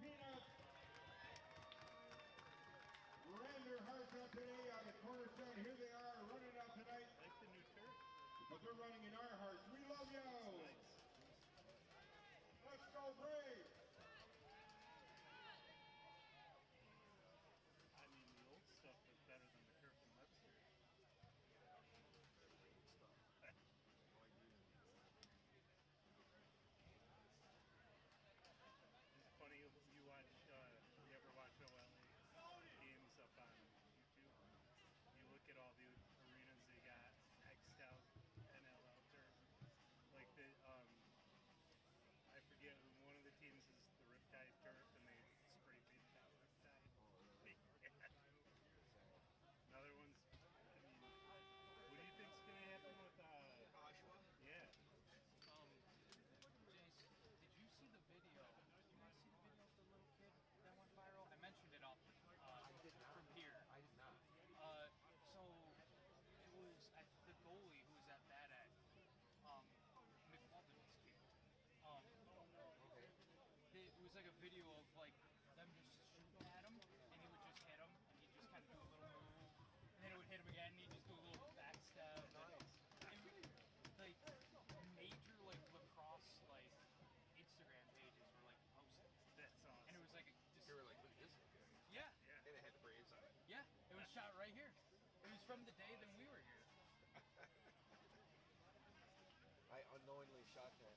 Peanuts ran their hearts out today on the cornerstone. Here they are running out tonight. Like the new turf. But they're running in our hearts. We love you. Nice. Let's go Braves. I mean, the old stuff was better than the turf from Webster. It's funny you watch. You ever watch OLA games up on YouTube? You look at all the arenas they got X'd out NLL turf. Like I forget who one of the teams is the Riptide turf, and they spray painted out Riptide. Another one's. I mean, what do you think's gonna happen with Joshua? Yeah. Jason, did you see the video? Did you guys see the video of the little kid that went viral? I mentioned it off from here. I did not. So it was the goalie who was at that end, McMullen's kid. Okay. It was like a video of like them just shooting at him, and he would just hit him, and he'd just kind of do a little move, and then it would hit him again, and he'd just do a little back step. Nice. Like major like lacrosse like Instagram pages were like posting, That's awesome. and it was like They were like, look at this. yeah, Yeah. And it had the Braves on it. yeah, it was shot right here. It was from the day that we were here. I unknowingly shot that.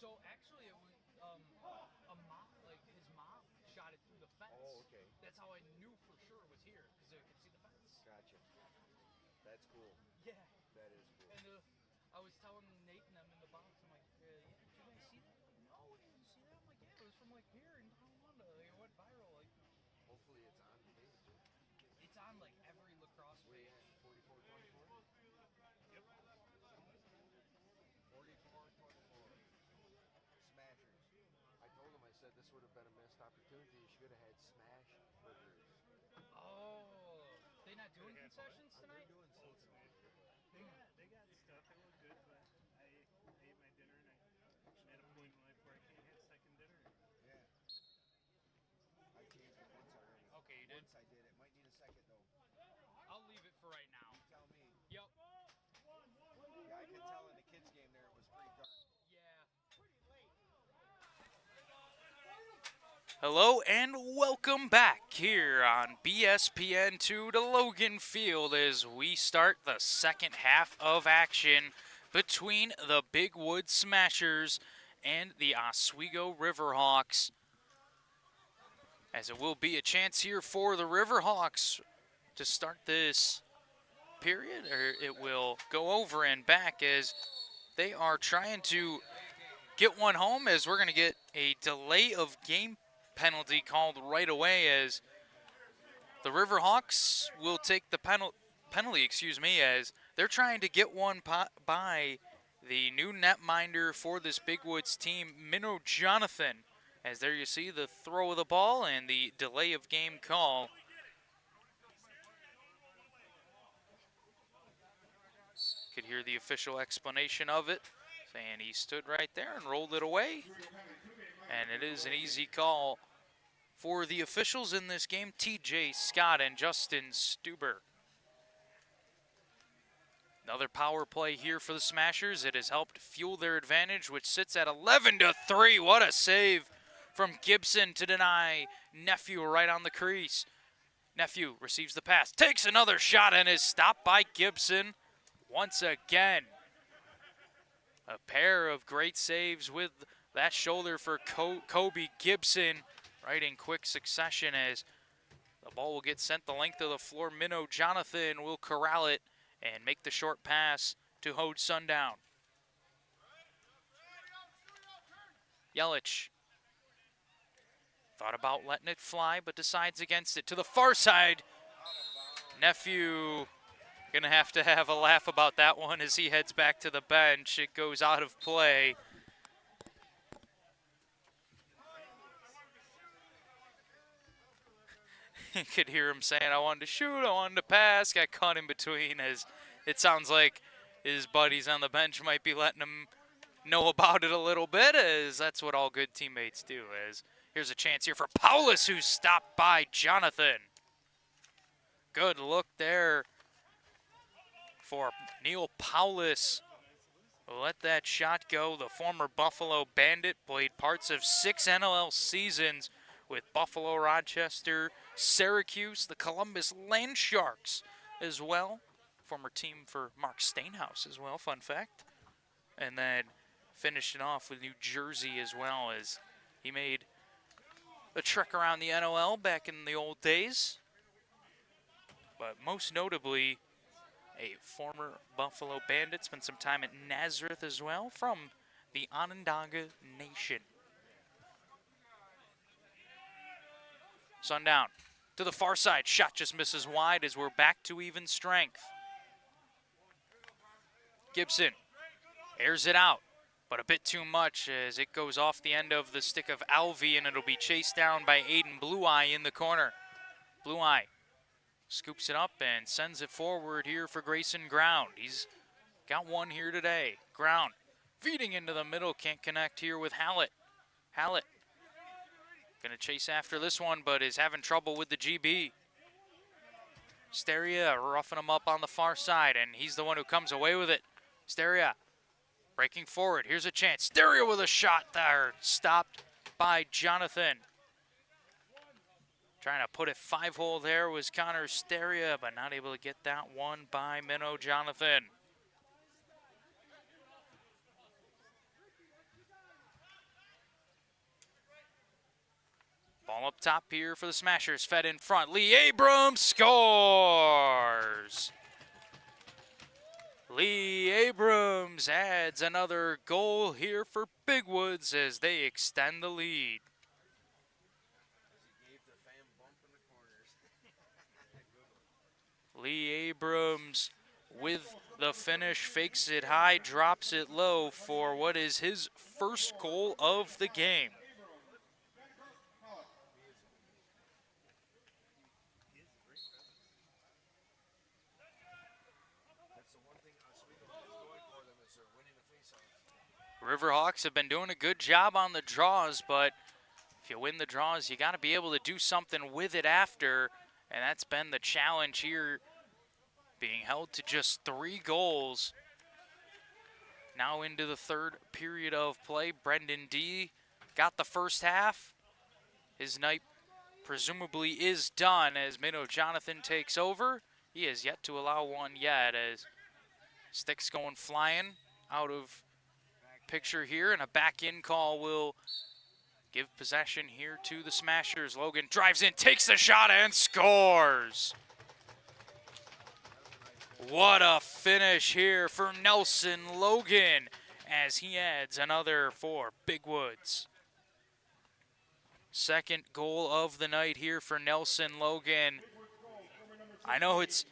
So actually, it was a mom, like his mom, shot it through the fence. Oh, okay. That's how I knew for sure it was here because I could see the fence. Gotcha. That's cool. Yeah. That is cool. And I was telling Nate and them in the box, I'm like, yeah, did you guys see that? Like, no, we didn't see that. I'm like, yeah, it was from like here in Tonawanda. Like, it went viral. Like, Hopefully it's on the page. it's on like every lacrosse Where you page. at? 44-24? Yep. 44-24. Smashers. I told him, I said this would have been a missed opportunity. You should have had smash burgers. Oh, they not doing Could've had concessions They're tonight? doing Old something Smash. over here, but They got stuff. It looked good, but I ate my dinner and I'm at a point in life where I can't have second dinner. yeah. I changed it once already. Okay, you did. Once I did. It might need a second though. I'll leave it for right now. You tell me. Yep. Yeah, I could tell in the kids' game there it was pretty dark. Yeah. Hello and welcome back here on BSPN2 to Logan Field as we start the second half of action between the Big Wood Smashers and the Oswego Riverhawks. As it will be a chance here for the Riverhawks to start this period, or it will go over and back as they are trying to get one home, as we're going to get a delay of game penalty called right away as the Riverhawks will take the penalty, as they're trying to get one by the new netminder for this Big Woods team, Minnow Jonathan. As there you see the throw of the ball and the delay of game call. Could hear the official explanation of it, saying he stood right there and rolled it away. And it is an easy call for the officials in this game, TJ Scott and Justin Stuber. Another power play here for the Smashers. It has helped fuel their advantage, which sits at 11-3. What a save from Gibson to deny Nephew right on the crease. Nephew receives the pass, takes another shot, and is stopped by Gibson once again. A pair of great saves with that shoulder for Kobe Gibson right in quick succession as the ball will get sent the length of the floor. Minnow Jonathan will corral it and make the short pass to Hode Sundown. Yelich thought about letting it fly, but decides against it. To the far side, Nephew gonna have to have a laugh about that one as he heads back to the bench. It goes out of play. You could hear him saying, I wanted to shoot, I wanted to pass, got caught in between, as it sounds like his buddies on the bench might be letting him know about it a little bit, as that's what all good teammates do, as Here's a chance here for Paulus, who's stopped by Jonathan. Good look there for Neil Paulus. Let that shot go. The former Buffalo Bandit played parts of 6 NLL seasons with Buffalo, Rochester, Syracuse, the Columbus Land Sharks as well. Former team for Mark Stainhouse as well, fun fact. And then finished it off with New Jersey as well, as he made a trek around the NLL back in the old days. But most notably, a former Buffalo Bandit, spent some time at Nazareth as well, from the Onondaga Nation. Sundown to the far side, shot just misses wide as we're back to even strength. Gibson airs it out, but a bit too much as it goes off the end of the stick of Alvey, and it'll be chased down by Aiden Blue Eye in the corner. Blue Eye scoops it up and sends it forward here for Grayson Ground. He's got one here today. Ground feeding into the middle, can't connect here with Hallett. Hallett gonna chase after this one, but is having trouble with the GB. Steria roughing him up on the far side, and he's the one who comes away with it. Steria breaking forward. Here's a chance. Steria with a shot there, stopped by Jonathan. Trying to put it 5-hole there was Connor Steria, but not able to get that one by Minnow Jonathan. Ball up top here for the Smashers. Fed in front. Lee Abrams scores. Lee Abrams adds another goal here for Big Woods as they extend the lead. Lee Abrams with the finish, fakes it high, drops it low for what is his first goal of the game. Riverhawks have been doing a good job on the draws, but if you win the draws, you got to be able to do something with it after, and that's been the challenge here, being held to just 3 goals. Now into the third period of play. Brendan D got the first half. His night presumably is done as Minnow Jonathan takes over. He has yet to allow one yet, as sticks going flying out of picture here, and a back-in call will give possession here to the Smashers. Logan drives in, takes the shot, and scores. What a finish here for Nelson Logan as he adds another for Big Woods. Second goal of the night here for Nelson Logan. I know it's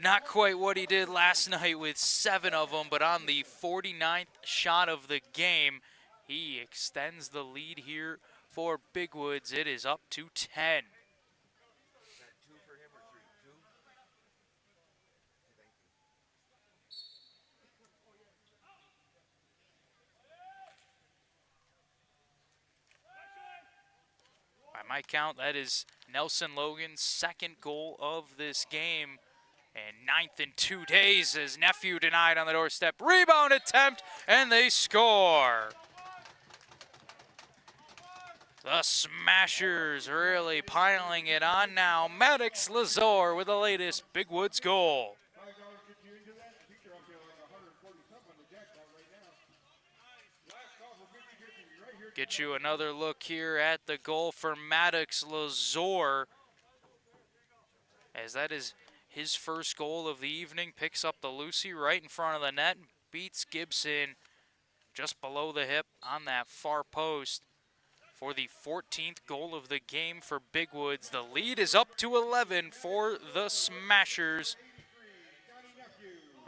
not quite what he did last night with 7 of them, but on the 49th shot of the game, he extends the lead here for Big Woods. It is up to 10. By my count, that is Nelson Logan's second goal of this game, and 9th in 2 days as Nephew denied on the doorstep. Rebound attempt, and they score. The Smashers really piling it on now. Maddox Lazor with the latest Big Woods goal. Get you another look here at the goal for Maddox Lazor, as that is his first goal of the evening. Picks up the Lucy right in front of the net, beats Gibson just below the hip on that far post for the 14th goal of the game for Big Woods. The lead is up to 11 for the Smashers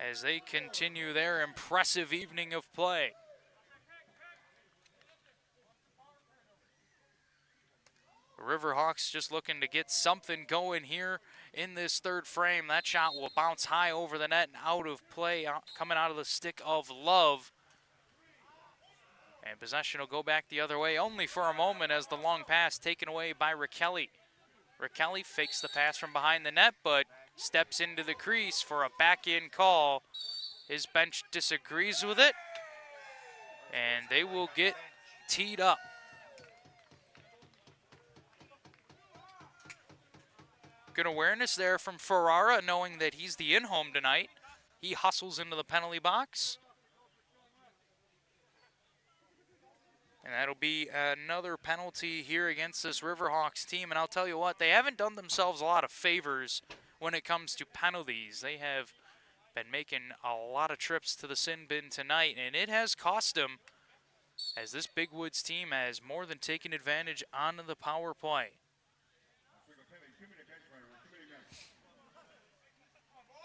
as they continue their impressive evening of play. Riverhawks just looking to get something going here in this third frame. That shot will bounce high over the net and out of play, coming out of the stick of Love. And possession will go back the other way only for a moment as the long pass taken away by Raquelli. Raquelli fakes the pass from behind the net, but steps into the crease for a back-in call. His bench disagrees with it, and they will get teed up. Good awareness there from Ferrara, knowing that he's the in-home tonight. He hustles into the penalty box. And that'll be another penalty here against this Riverhawks team. And I'll tell you what, they haven't done themselves a lot of favors when it comes to penalties. They have been making a lot of trips to the sin bin tonight, and it has cost them, as this Big Woods team has more than taken advantage on the power play.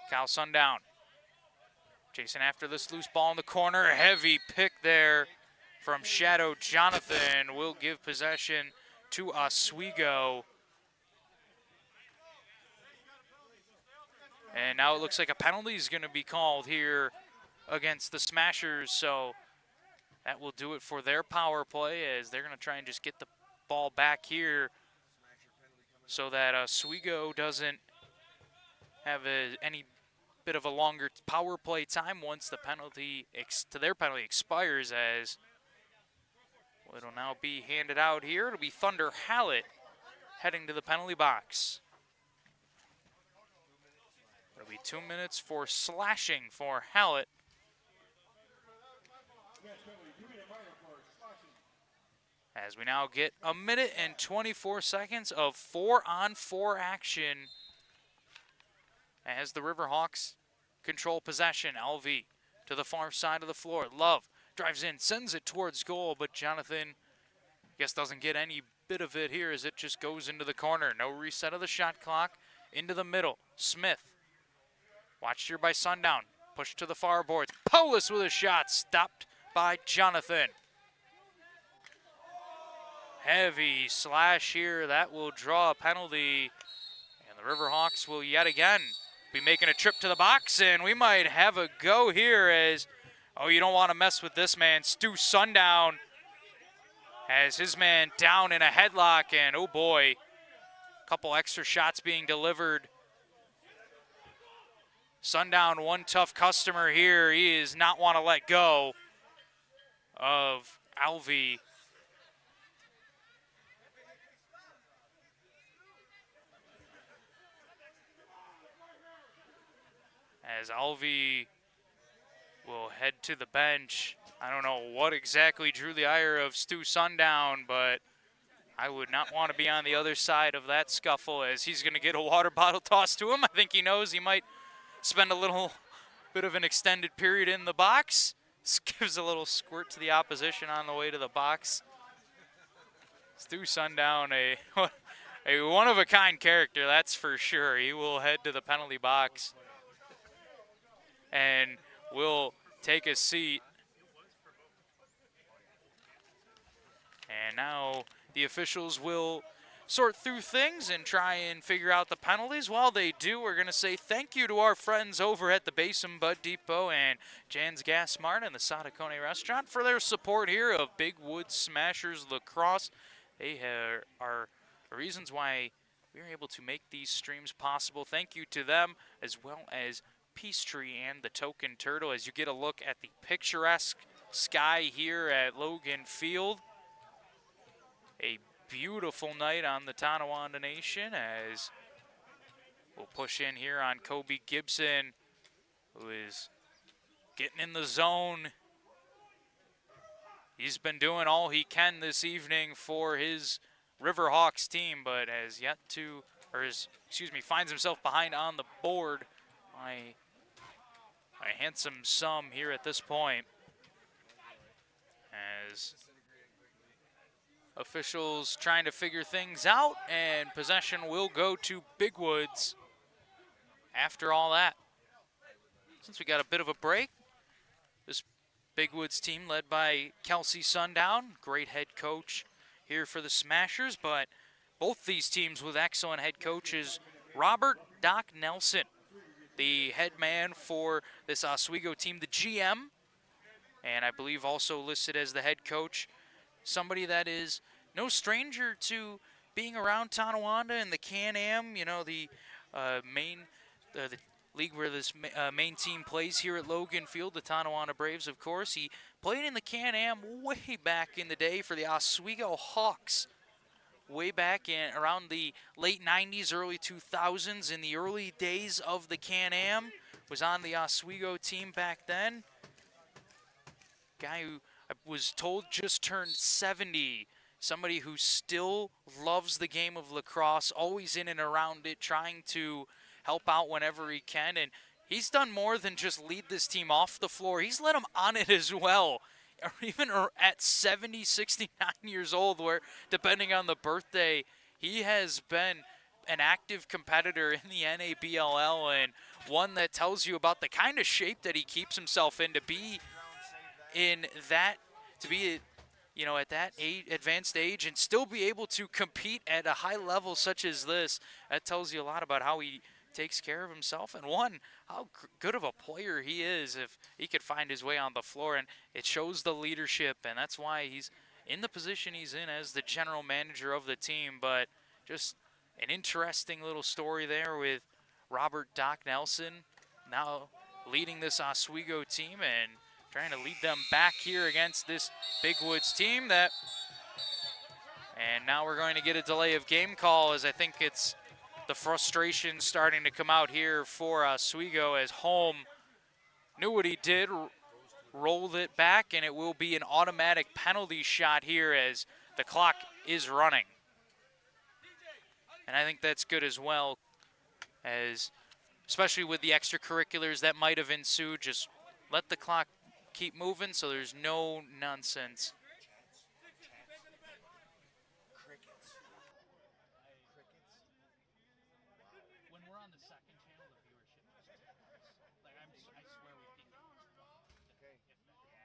Cal Sundown chasing after this loose ball in the corner. Heavy pick there from Shadow Jonathan. Will give possession to Oswego. And now it looks like a penalty is going to be called here against the Smashers. So that will do it for their power play, as they're going to try and just get the ball back here so that Oswego doesn't have any bit of a longer power play time once the penalty their penalty expires, as well, it'll now be handed out here. It'll be Thunder Hallett heading to the penalty box. It'll be 2 minutes for slashing for Hallett. As we now get a minute and 24 seconds of 4-on-4 action, as the Riverhawks control possession. LV to the far side of the floor. Love drives in, sends it towards goal, but Jonathan, I guess, doesn't get any bit of it here as it just goes into the corner. No reset of the shot clock. Into the middle. Smith, watched here by Sundown. Pushed to the far boards. Polis with a shot, stopped by Jonathan. Heavy slash here. That will draw a penalty. And the Riverhawks will yet again be making a trip to the box, and we might have a go here as, oh, you don't want to mess with this man. Stu Sundown has his man down in a headlock, and oh boy, a couple extra shots being delivered. Sundown, one tough customer here. He does not want to let go of Alvey. As Alvey will head to the bench. I don't know what exactly drew the ire of Stu Sundown, but I would not want to be on the other side of that scuffle, as he's going to get a water bottle tossed to him. I think he knows he might spend a little bit of an extended period in the box. This gives a little squirt to the opposition on the way to the box. Stu Sundown, a one-of-a-kind character, that's for sure. He will head to the penalty box and will take a seat. And now the officials will sort through things and try and figure out the penalties. While they do, we're going to say thank you to our friends over at the Basin Bud Depot and Jan's Gas Mart and the Sadacone Restaurant for their support here of Big Woods Smashers Lacrosse. They are the reasons why we are able to make these streams possible. Thank you to them, as well as Peachtree and the Token Turtle, as you get a look at the picturesque sky here at Logan Field. A beautiful night on the Tonawanda Nation, as we'll push in here on Kobe Gibson, who is getting in the zone. He's been doing all he can this evening for his Riverhawks team, but has yet to, finds himself behind on the board by a handsome sum here at this point, as officials trying to figure things out, and possession will go to Big Woods after all that. Since we got a bit of a break, this Big Woods team led by Kelsey Sundown, great head coach here for the Smashers, but both these teams with excellent head coaches. Robert Doc Nelson, the head man for this Oswego team, the GM, and I believe also listed as the head coach. Somebody that is no stranger to being around Tonawanda and the Can-Am, you know, the the league where this main team plays here at Logan Field, the Tonawanda Braves, of course. He played in the Can-Am way back in the day for the Oswego Hawks, way back in around the late 90s, early 2000s, in the early days of the Can-Am. Was on the Oswego team back then. Guy who I was told just turned 70. Somebody who still loves the game of lacrosse, always in and around it, trying to help out whenever he can. And he's done more than just lead this team off the floor. He's led them on it as well. Or even at 70, 69 years old, where depending on the birthday, he has been an active competitor in the NABLL, and one that tells you about the kind of shape that he keeps himself in to be in that, to be, you know, at that advanced age and still be able to compete at a high level such as this. That tells you a lot about how he takes care of himself, and one, how good of a player he is if he could find his way on the floor. And it shows the leadership, and that's why he's in the position he's in as the general manager of the team. But just an interesting little story there with Robert Doc Nelson now leading this Oswego team and trying to lead them back here against this Big Woods team that, and now we're going to get a delay of game call, as I think it's the frustration starting to come out here for Oswego, as Holm knew what he did, rolled it back, and it will be an automatic penalty shot here as the clock is running. And I think that's good as well, as especially with the extracurriculars that might have ensued, just let the clock keep moving so there's no nonsense. When we're on the second channel, the viewership is like I swear we peaked. Okay.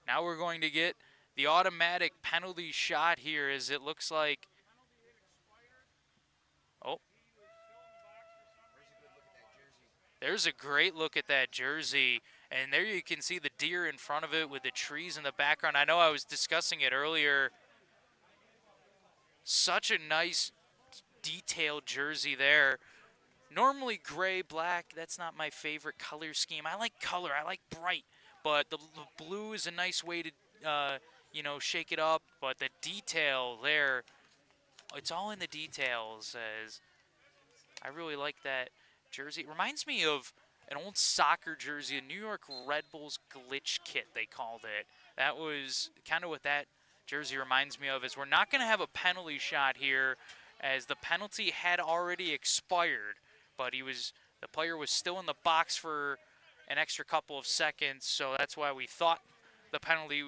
Now we're going to get the automatic penalty shot here, as it looks like, oh, there's a great look at that jersey, and there you can see the deer in front of it with the trees in the background. I know I was discussing it earlier. Such a nice detailed jersey there. Normally gray, black, that's not my favorite color scheme. I like color, I like bright, but the blue is a nice way to, you know, shake it up. But the detail there, it's all in the details, as I really like that jersey. It reminds me of an old soccer jersey, a New York Red Bulls glitch kit, they called it. That was kind of what that jersey reminds me of. Is we're not going to have a penalty shot here, as the penalty had already expired, but the player was still in the box for an extra couple of seconds, so that's why we thought the penalty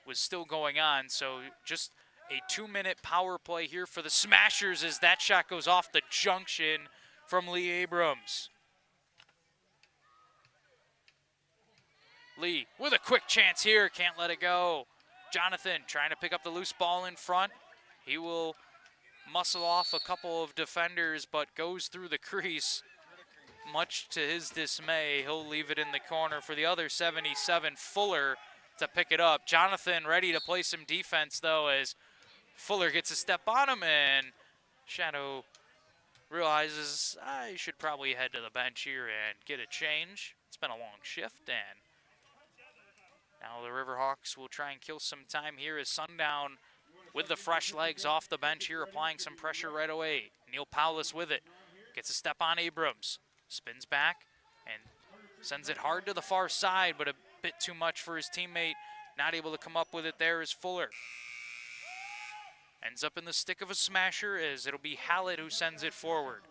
was still going on. So just a 2-minute power play here for the Smashers, as that shot goes off the junction from Lee Abrams. Lee with a quick chance here, can't let it go. Jonathan trying to pick up the loose ball in front. He will muscle off a couple of defenders, but goes through the crease. Much to his dismay, he'll leave it in the corner for the other 77, Fuller, to pick it up. Jonathan ready to play some defense, though, as Fuller gets a step on him, and Shadow realizes I should probably head to the bench here and get a change. It's been a long shift, and now the Riverhawks will try and kill some time here as Sundown with the fresh legs off the bench here, applying some pressure right away. Neil Paulus with it. Gets a step on Abrams. Spins back and sends it hard to the far side, but a bit too much for his teammate. Not able to come up with it there is Fuller. Ends up in the stick of a Smasher, as it'll be Hallett who sends it forward.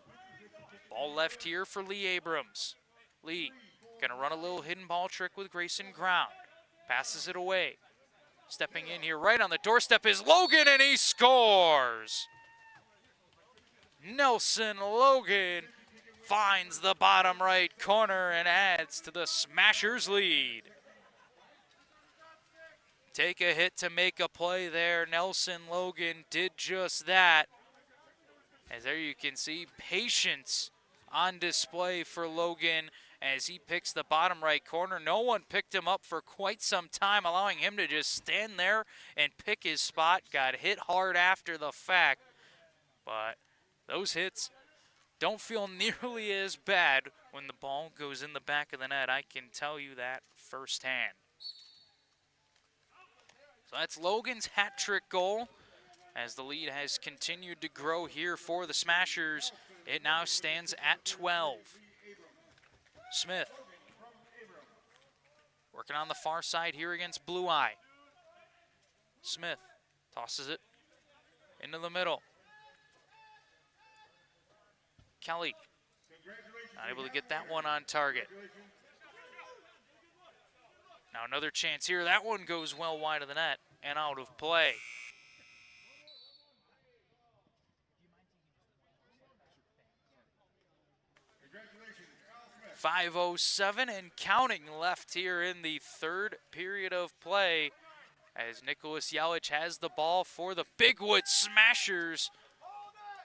Ball left here for Lee Abrams. Lee gonna run a little hidden ball trick with Grayson Ground. Passes it away. Stepping in here right on the doorstep is Logan, and he scores! Nelson Logan finds the bottom right corner and adds to the Smashers' lead. Take a hit to make a play there. Nelson Logan did just that. As there you can see patience on display for Logan, as he picks the bottom right corner. No one picked him up for quite some time, allowing him to just stand there and pick his spot. Got hit hard after the fact, but those hits don't feel nearly as bad when the ball goes in the back of the net. I can tell you that firsthand. So that's Logan's hat trick goal. As the lead has continued to grow here for the Smashers, it now stands at 12. Smith working on the far side here against Blue Eye. Smith tosses it into the middle. Kelly not able to get that one on target. Now another chance here. That one goes well wide of the net and out of play. 5:07 and counting left here in the third period of play as Nicholas Yelich has the ball for the Bigwood Smashers.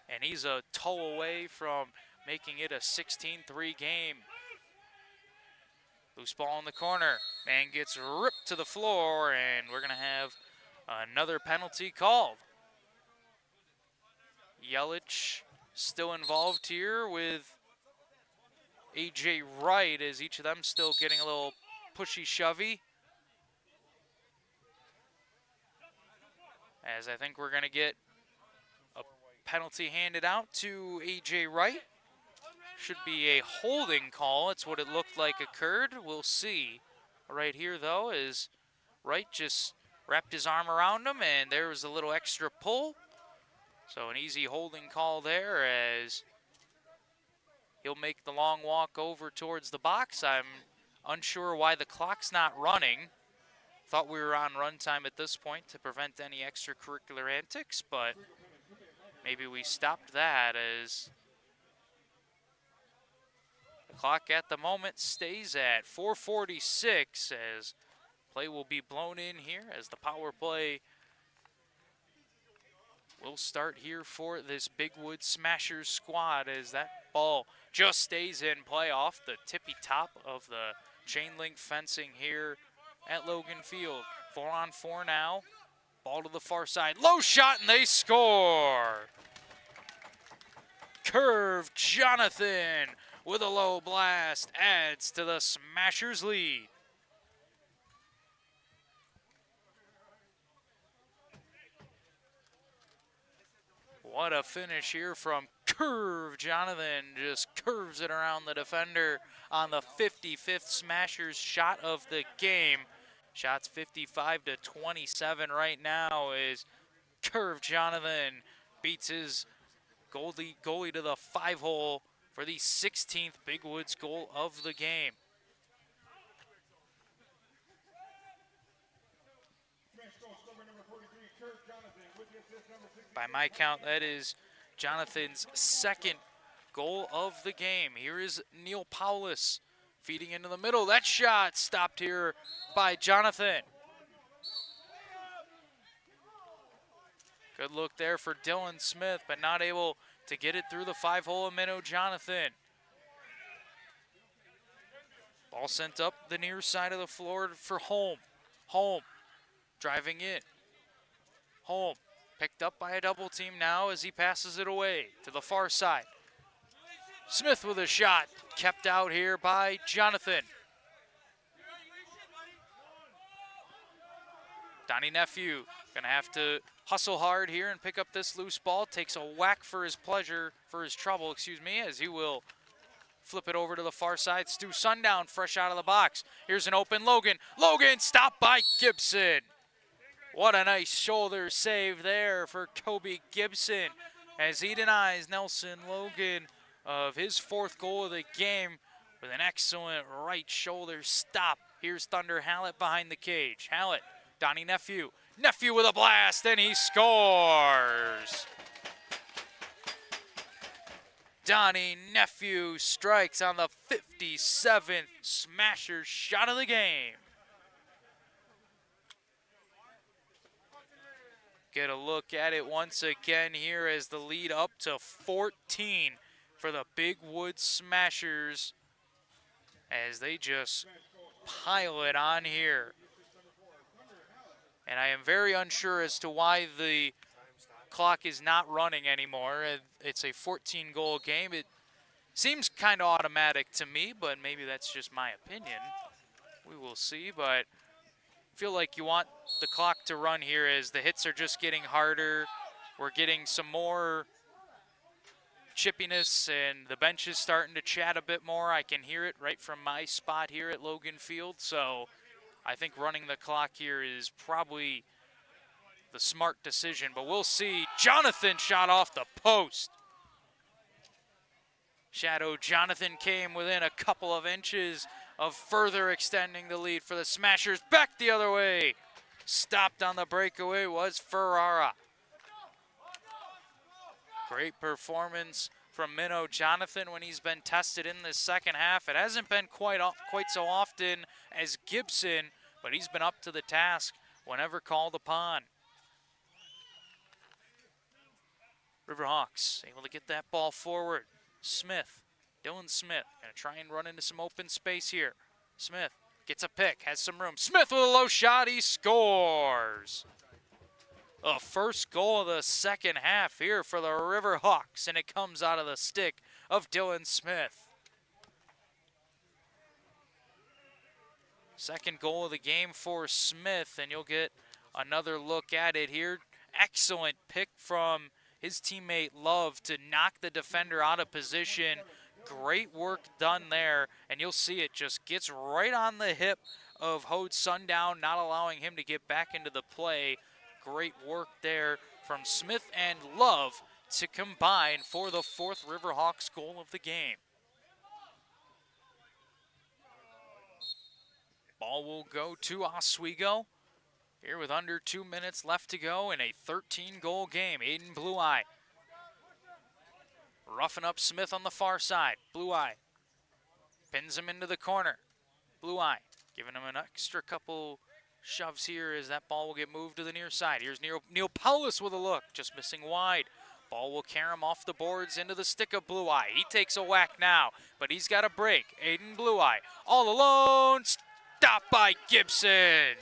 And he's a toe away from making it a 16-3 game. Loose ball in the corner. Man gets ripped to the floor, and we're going to have another penalty called. Yelich still involved here with A.J. Wright, as each of them still getting a little pushy-shovey. As I think we're going to get a penalty handed out to A.J. Wright. Should be a holding call. It's what it looked like occurred. We'll see. Right here, though, is Wright just wrapped his arm around him, and there was a little extra pull. So an easy holding call there as he'll make the long walk over towards the box. I'm unsure why the clock's not running. Thought we were on run time at this point to prevent any extracurricular antics, but maybe we stopped that as the clock at the moment stays at 4:46 as play will be blown in here as the power play will start here for this Bigwood Smashers squad as that ball just stays in play off the tippy top of the chain link fencing here at Logan Field. 4-on-4 now. Ball to the far side. Low shot, and they score. Curve Jonathan with a low blast adds to the Smashers' lead. What a finish here from Curve Jonathan. Just curves it around the defender on the 55th Smashers shot of the game. Shots 55-27 right now as Curve Jonathan beats his goalie to the 5-hole for the 16th Bigwoods goal of the game. By my count, that is Jonathan's second goal of the game. Here is Neil Paulus feeding into the middle. That shot stopped here by Jonathan. Good look there for Dylan Smith, but not able to get it through the 5-hole of Minnow Jonathan. Ball sent up the near side of the floor for Holm. Holm driving in. Holm picked up by a double team now as he passes it away to the far side. Smith with a shot, kept out here by Jonathan. Donnie Nephew gonna have to hustle hard here and pick up this loose ball. Takes a whack for his trouble, as he will flip it over to the far side. Stu Sundown fresh out of the box. Here's an open Logan. Logan stopped by Gibson. What a nice shoulder save there for Kobe Gibson as he denies Nelson Logan of his 4th goal of the game with an excellent right shoulder stop. Here's Thunder Hallett behind the cage. Hallett, Donnie Nephew. Nephew with a blast, and he scores. Donnie Nephew strikes on the 57th Smashers shot of the game. Get a look at it once again here as the lead up to 14 for the Bigwood Smashers as they just pile it on here. And I am very unsure as to why the clock is not running anymore. It's a 14-goal game. It seems kind of automatic to me, but maybe that's just my opinion. We will see, but I feel like you want the clock to run here as the hits are just getting harder. We're getting some more chippiness, and the bench is starting to chat a bit more. I can hear it right from my spot here at Logan Field, so I think running the clock here is probably the smart decision, but we'll see. Jonathan shot off the post. Shadow Jonathan came within a couple of inches of further extending the lead for the Smashers. Back the other way. Stopped on the breakaway was Ferrara. Great performance from Minnow Jonathan when he's been tested in this second half. It hasn't been quite so often as Gibson, but he's been up to the task whenever called upon. Riverhawks able to get that ball forward. Smith, Dylan Smith, gonna try and run into some open space here. Smith gets a pick, has some room. Smith with a low shot, he scores. The first goal of the second half here for the Riverhawks, and it comes out of the stick of Dylan Smith. Second goal of the game for Smith, and you'll get another look at it here. Excellent pick from his teammate Love to knock the defender out of position. Great work done there, and you'll see it just gets right on the hip of Hode Sundown, not allowing him to get back into the play. Great work there from Smith and Love to combine for the fourth Riverhawks goal of the game. Ball will go to Oswego here with under 2 minutes left to go in a 13-goal game. Aiden Blue Eye roughing up Smith on the far side. Blue Eye pins him into the corner. Blue Eye giving him an extra couple shoves here as that ball will get moved to the near side. Here's Neil Paulus with a look, just missing wide. Ball will carry him off the boards into the stick of Blue Eye. He takes a whack now, but he's got a break. Aiden Blue Eye all alone, stopped by Gibson.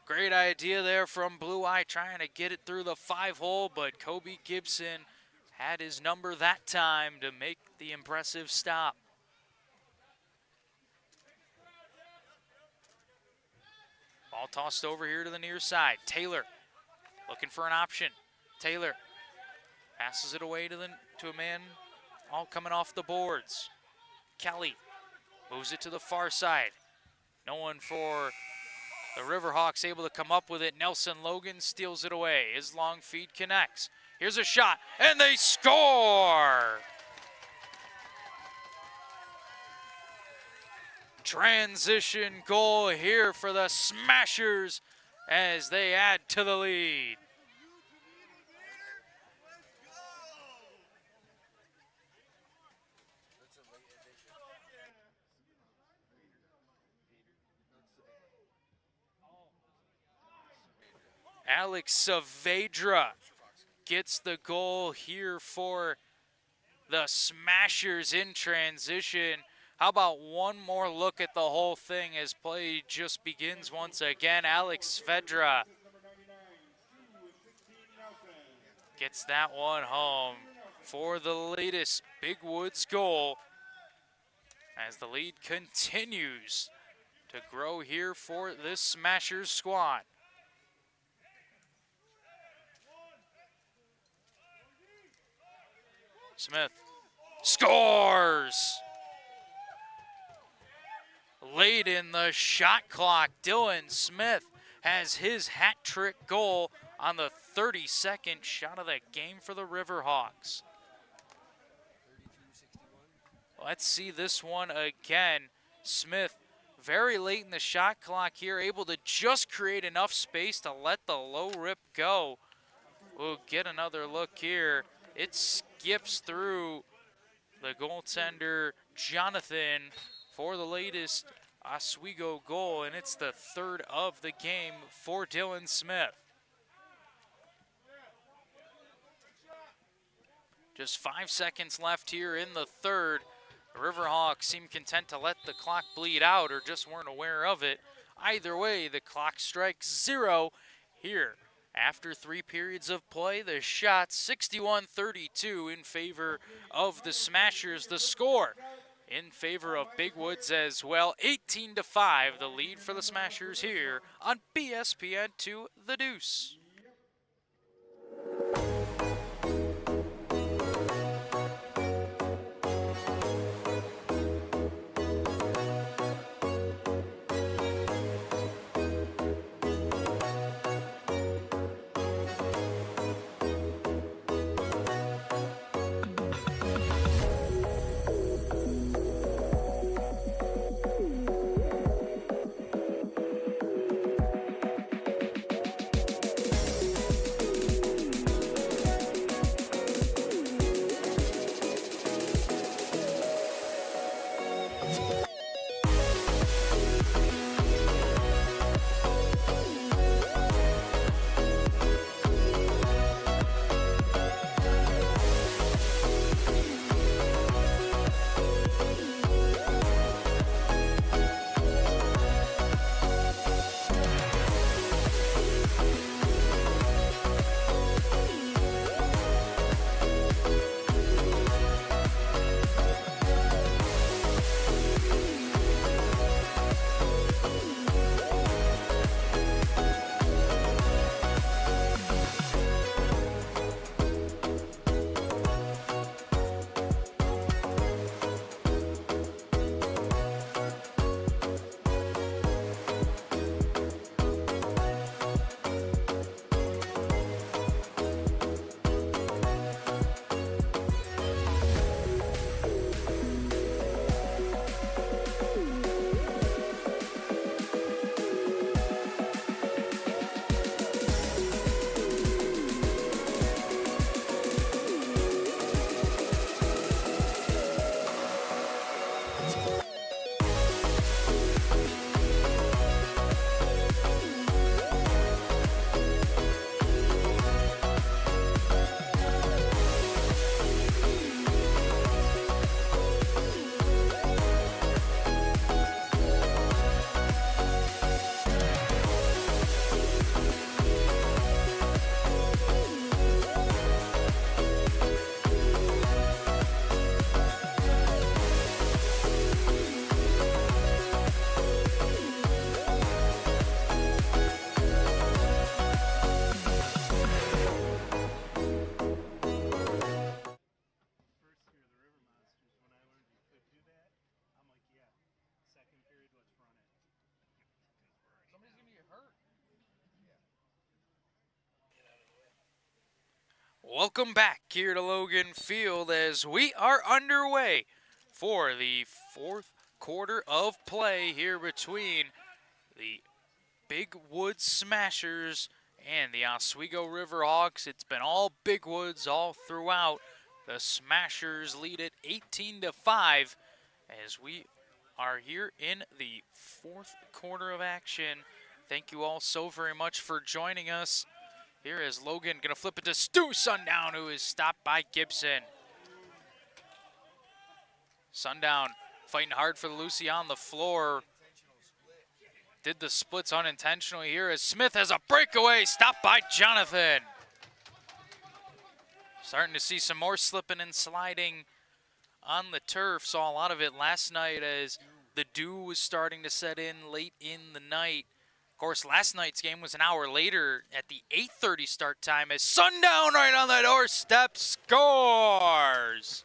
Great idea there from Blue Eye trying to get it through the 5-hole, but Kobe Gibson had his number that time to make the impressive stop. Ball tossed over here to the near side. Taylor looking for an option. Taylor passes it away to a man all coming off the boards. Kelly moves it to the far side. No one for the Riverhawks able to come up with it. Nelson Logan steals it away. His long feed connects. Here's a shot, and they score! Transition goal here for the Smashers as they add to the lead. Alex Saavedra gets the goal here for the Smashers in transition. How about one more look at the whole thing as play just begins once again. Alex Saavedra gets that one home for the latest Big Woods goal as the lead continues to grow here for this Smashers squad. Smith scores! Late in the shot clock, Dylan Smith has his hat trick goal on the 32nd shot of the game for the Riverhawks. Let's see this one again. Smith, very late in the shot clock here, able to just create enough space to let the low rip go. We'll get another look here. It skips through the goaltender, Jonathan, for the latest Oswego goal, and it's the third of the game for Dylan Smith. Just 5 seconds left here in the third. Riverhawks seem content to let the clock bleed out or just weren't aware of it. Either way, the clock strikes 0 here. After 3 periods of play, the shot 61-32 in favor of the Smashers. The score in favor of Big Woods as well. 18-5, the lead for the Smashers here on BSPN2 The Deuce. First year of the River Monsters, when I learned you could do that, I'm like, yeah. Second period, let's run it. Somebody's gonna get hurt. Welcome back here to Logan Field as we are underway for the 4th quarter of play here between the Big Woods Smashers and the Oswego Riverhawks. It's been all Big Woods all throughout. The Smashers lead it 18-5 as we are here in the 4th quarter of action. Thank you all so very much for joining us. Here is Logan going to flip it to Stu Sundown, who is stopped by Gibson. Sundown fighting hard for the Lucy on the floor. Did the splits unintentionally here as Smith has a breakaway, stopped by Jonathan. Starting to see some more slipping and sliding on the turf. Saw a lot of it last night as the dew was starting to set in late in the night. Of course, last night's game was an hour later at the 8:30 start time as Sundown right on the doorstep scores.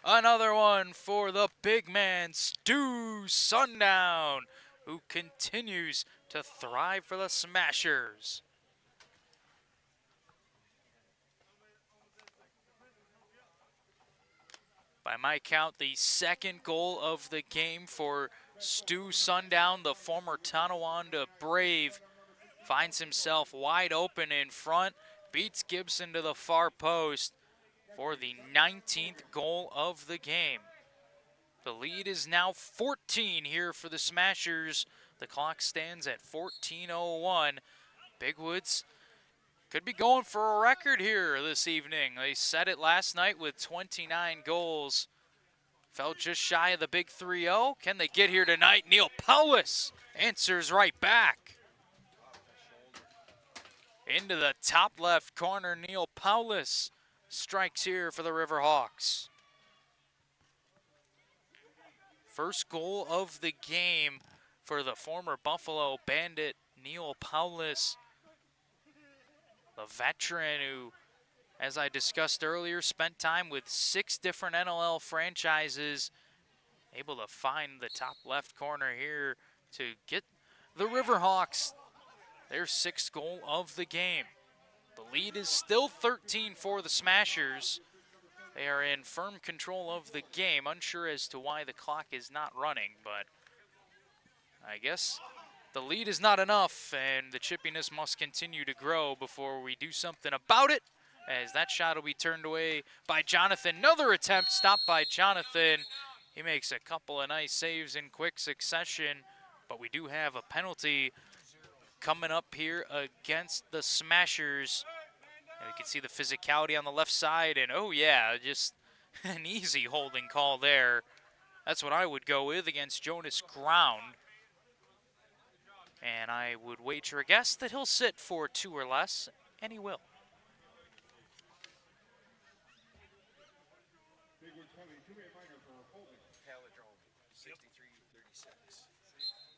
Another one for the big man, Stu Sundown, who continues to thrive for the Smashers. By my count, the second goal of the game for Stu Sundown, the former Tonawanda Brave, finds himself wide open in front, beats Gibson to the far post for the 19th goal of the game. The lead is now 14 here for the Smashers. The clock stands at 14:01. Big Woods could be going for a record here this evening. They set it last night with 29 goals. Fell just shy of the big 3-0. Can they get here tonight? Neil Powis answers right back. Into the top left corner, Neil Powis strikes here for the Riverhawks. First goal of the game for the former Buffalo Bandit, Neil Powis, the veteran who, as I discussed earlier, spent time with 6 different NLL franchises, able to find the top left corner here to get the Riverhawks their 6th goal of the game. The lead is still 13 for the Smashers. They are in firm control of the game, unsure as to why the clock is not running, but I guess the lead is not enough, and the chippiness must continue to grow before we do something about it, as that shot will be turned away by Jonathan. Another attempt stopped by Jonathan. He makes a couple of nice saves in quick succession, but we do have a penalty coming up here against the Smashers. And we can see the physicality on the left side, and oh yeah, just an easy holding call there. That's what I would go with against Jonas Ground. And I would wager a guess that he'll sit for 2 or less, and he will. Palindrome,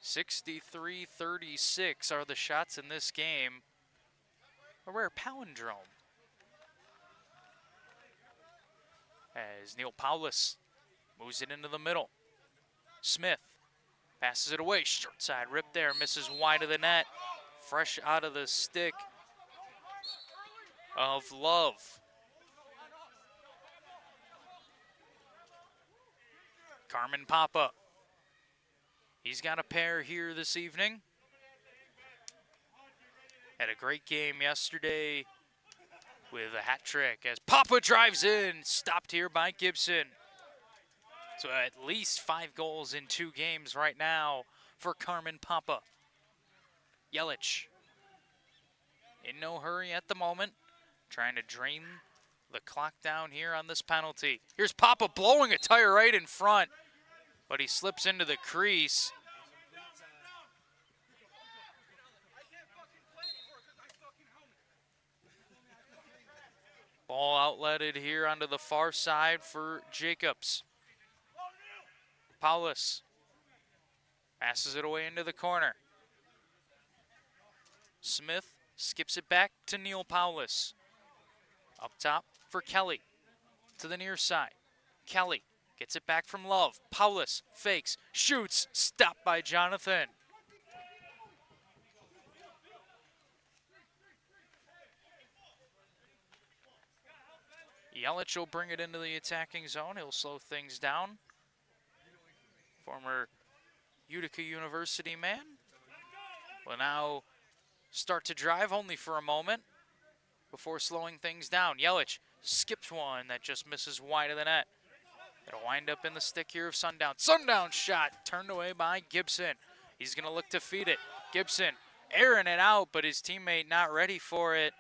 63-36 are the shots in this game. A rare palindrome. As Neil Powis moves it into the middle. Smith passes it away. Short side rip there. Misses wide of the net. Fresh out of the stick of Love. Carmen Papa. He's got a pair here this evening. Had a great game yesterday with a hat trick as Papa drives in, stopped here by Gibson. So at least 5 goals in 2 games right now for Carmen Papa. Yelich in no hurry at the moment, trying to drain the clock down here on this penalty. Here's Papa blowing a tire right in front, but he slips into the crease. Ball outletted here onto the far side for Jacobs. Paulus passes it away into the corner. Smith skips it back to Neil Paulus. Up top for Kelly to the near side. Kelly gets it back from Love. Paulus fakes, shoots, stopped by Jonathan. Yelich will bring it into the attacking zone. He'll slow things down. Former Utica University man will now start to drive only for a moment before slowing things down. Yelich skips one that just misses wide of the net. It'll wind up in the stick here of Sundown. Sundown shot turned away by Gibson. He's going to look to feed it. Gibson airing it out, but his teammate not ready for it.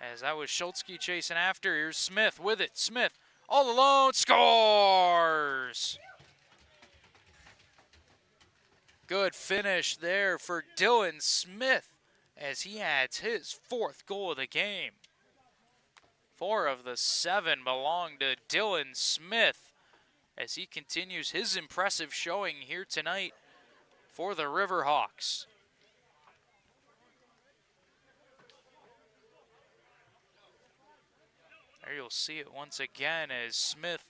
As that was Schultzke chasing after. Here's Smith with it. Smith all alone, scores! Good finish there for Dylan Smith as he adds his 4th goal of the game. 4 of the 7 belong to Dylan Smith as he continues his impressive showing here tonight for the Riverhawks. There you'll see it once again as Smith,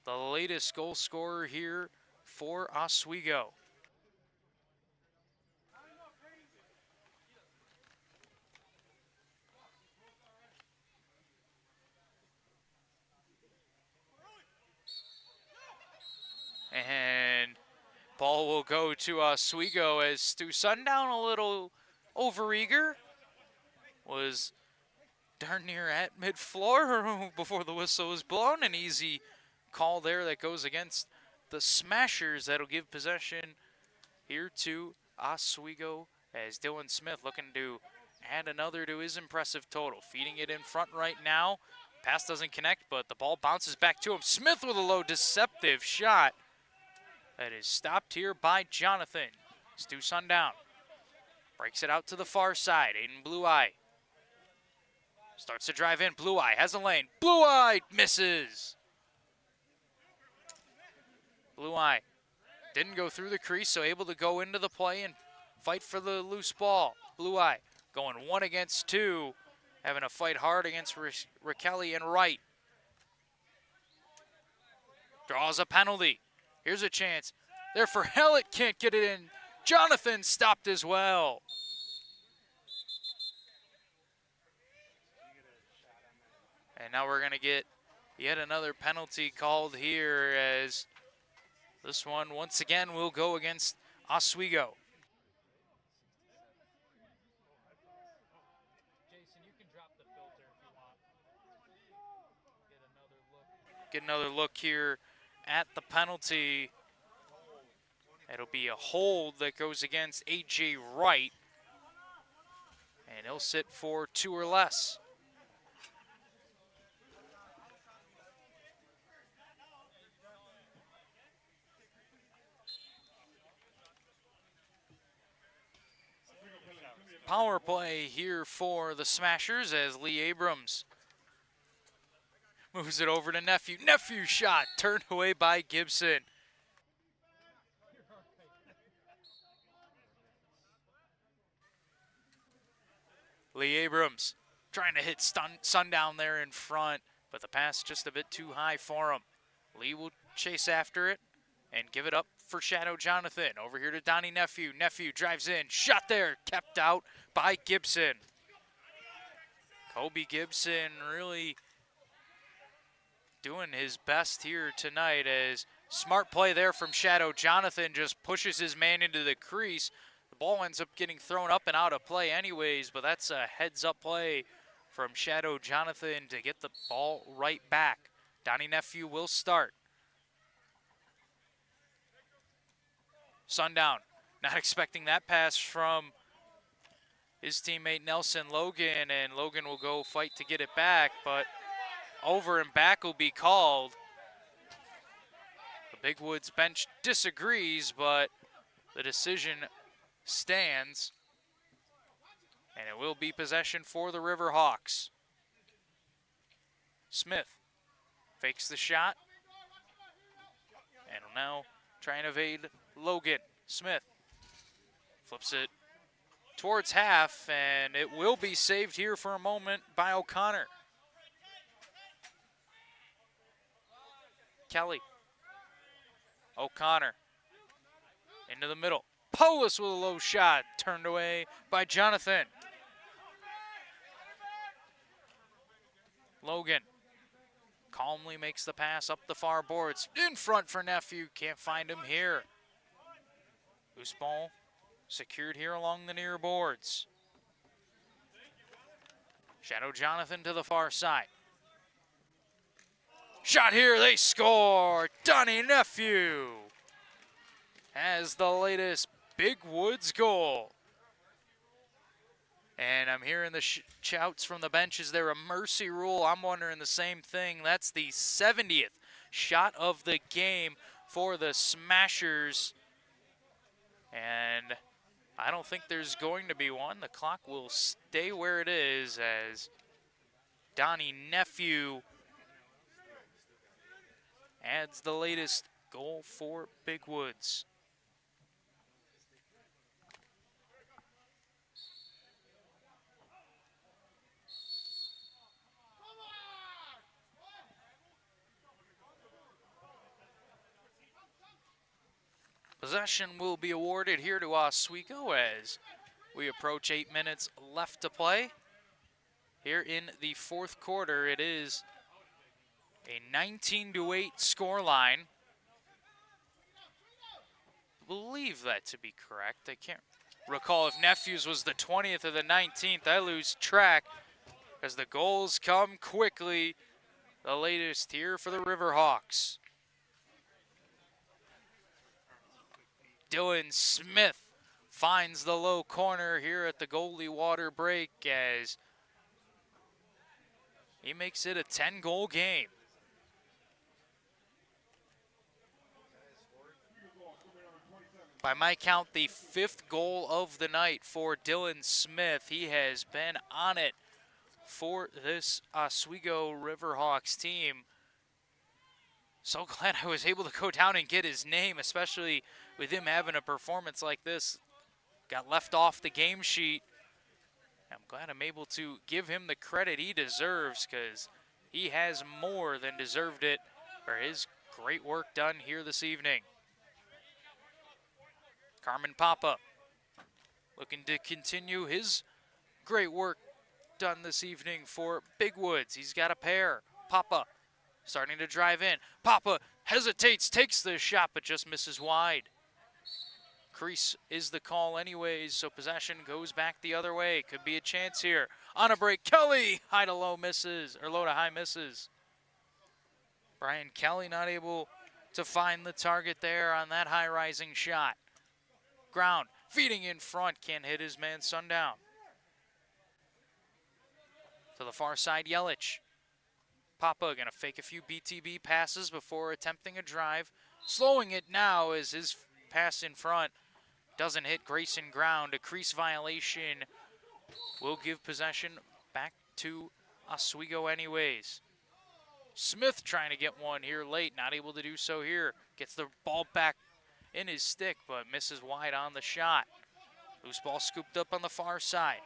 the latest goal scorer here for Oswego. And ball will go to Oswego as Stu Sundown, a little overeager, was darn near at mid-floor before the whistle was blown. An easy call there that goes against the Smashers. That'll give possession here to Oswego as Dylan Smith looking to add another to his impressive total. Feeding it in front right now. pass doesn't connect, but the ball bounces back to him. Smith with a low deceptive shot. That is stopped here by Jonathan. Stu Sundown breaks it out to the far side. Aiden Blue Eye starts to drive in. Blue Eye has a lane. Blue Eye misses. Blue Eye didn't go through the crease, so able to go into the play and fight for the loose ball. Blue Eye going 1 against 2, having to fight hard against Raquelli and Wright. Draws a penalty. Here's a chance. There for Hellett, can't get it in. Jonathan stopped as well. And now we're going to get yet another penalty called here, as this one once again will go against Oswego. Jason, you can drop the filter if you want. Get another look here at the penalty. It'll be a hold that goes against A.J. Wright, and he'll sit for 2 or less. Power play here for the Smashers as Lee Abrams moves it over to Nephew. Nephew shot turned away by Gibson. Lee Abrams trying to hit Sundown there in front, but the pass just a bit too high for him. Lee will chase after it and give it up for Shadow Jonathan. Over here to Donnie Nephew. Nephew drives in. Shot there. Kept out by Gibson. Kobe Gibson really doing his best here tonight, as smart play there from Shadow Jonathan just pushes his man into the crease. The ball ends up getting thrown up and out of play anyways, but that's a heads-up play from Shadow Jonathan to get the ball right back. Donnie Nephew will start. Sundown, not expecting that pass from his teammate Nelson Logan, and Logan will go fight to get it back, but over and back will be called. The Big Woods bench disagrees, but the decision stands, and it will be possession for the Riverhawks. Smith fakes the shot, and will now try and evade Logan. Smith flips it towards half, and it will be saved here for a moment by O'Connor. Kelly. O'Connor into the middle. Polis with a low shot, turned away by Jonathan. Logan calmly makes the pass up the far boards. In front for Nephew, can't find him here. Loose ball secured here along the near boards. Shadow Jonathan to the far side. Shot here, they score! Donnie Nephew has the latest Big Woods goal. And I'm hearing the shouts from the bench. Is there a mercy rule? I'm wondering the same thing. That's the 70th shot of the game for the Smashers. And I don't think there's going to be one. The clock will stay where it is as Donnie Nephew adds the latest goal for Big Woods. Possession will be awarded here to Oswego as we approach 8 minutes left to play. Here in the fourth quarter, it is a 19-8 scoreline. I believe that to be correct. I can't recall if Nephews was the 20th or the 19th. I lose track as the goals come quickly. The latest here for the Riverhawks. Dylan Smith finds the low corner here at the goalie water break as he makes it a 10-goal game. By my count, the 5th goal of the night for Dylan Smith. He has been on it for this Oswego Riverhawks team. So glad I was able to go down and get his name, especially with him having a performance like this. Got left off the game sheet. I'm glad I'm able to give him the credit he deserves, because he has more than deserved it for his great work done here this evening. Carmen Papa looking to continue his great work done this evening for Big Woods. He's got a pair. Papa starting to drive in. Papa hesitates, takes the shot, but just misses wide. Crease is the call anyways, so possession goes back the other way. Could be a chance here. On a break, Kelly, high to low misses, or low to high misses. Brian Kelly not able to find the target there on that high rising shot. Ground, feeding in front, can't hit his man Sundown. To the far side, Yelich. Papa gonna fake a few BTB passes before attempting a drive. Slowing it now as his pass in front doesn't hit Grayson ground. A crease violation will give possession back to Oswego anyways. Smith trying to get one here late, not able to do so here. Gets the ball back in his stick, but misses wide on the shot. Loose ball scooped up on the far side.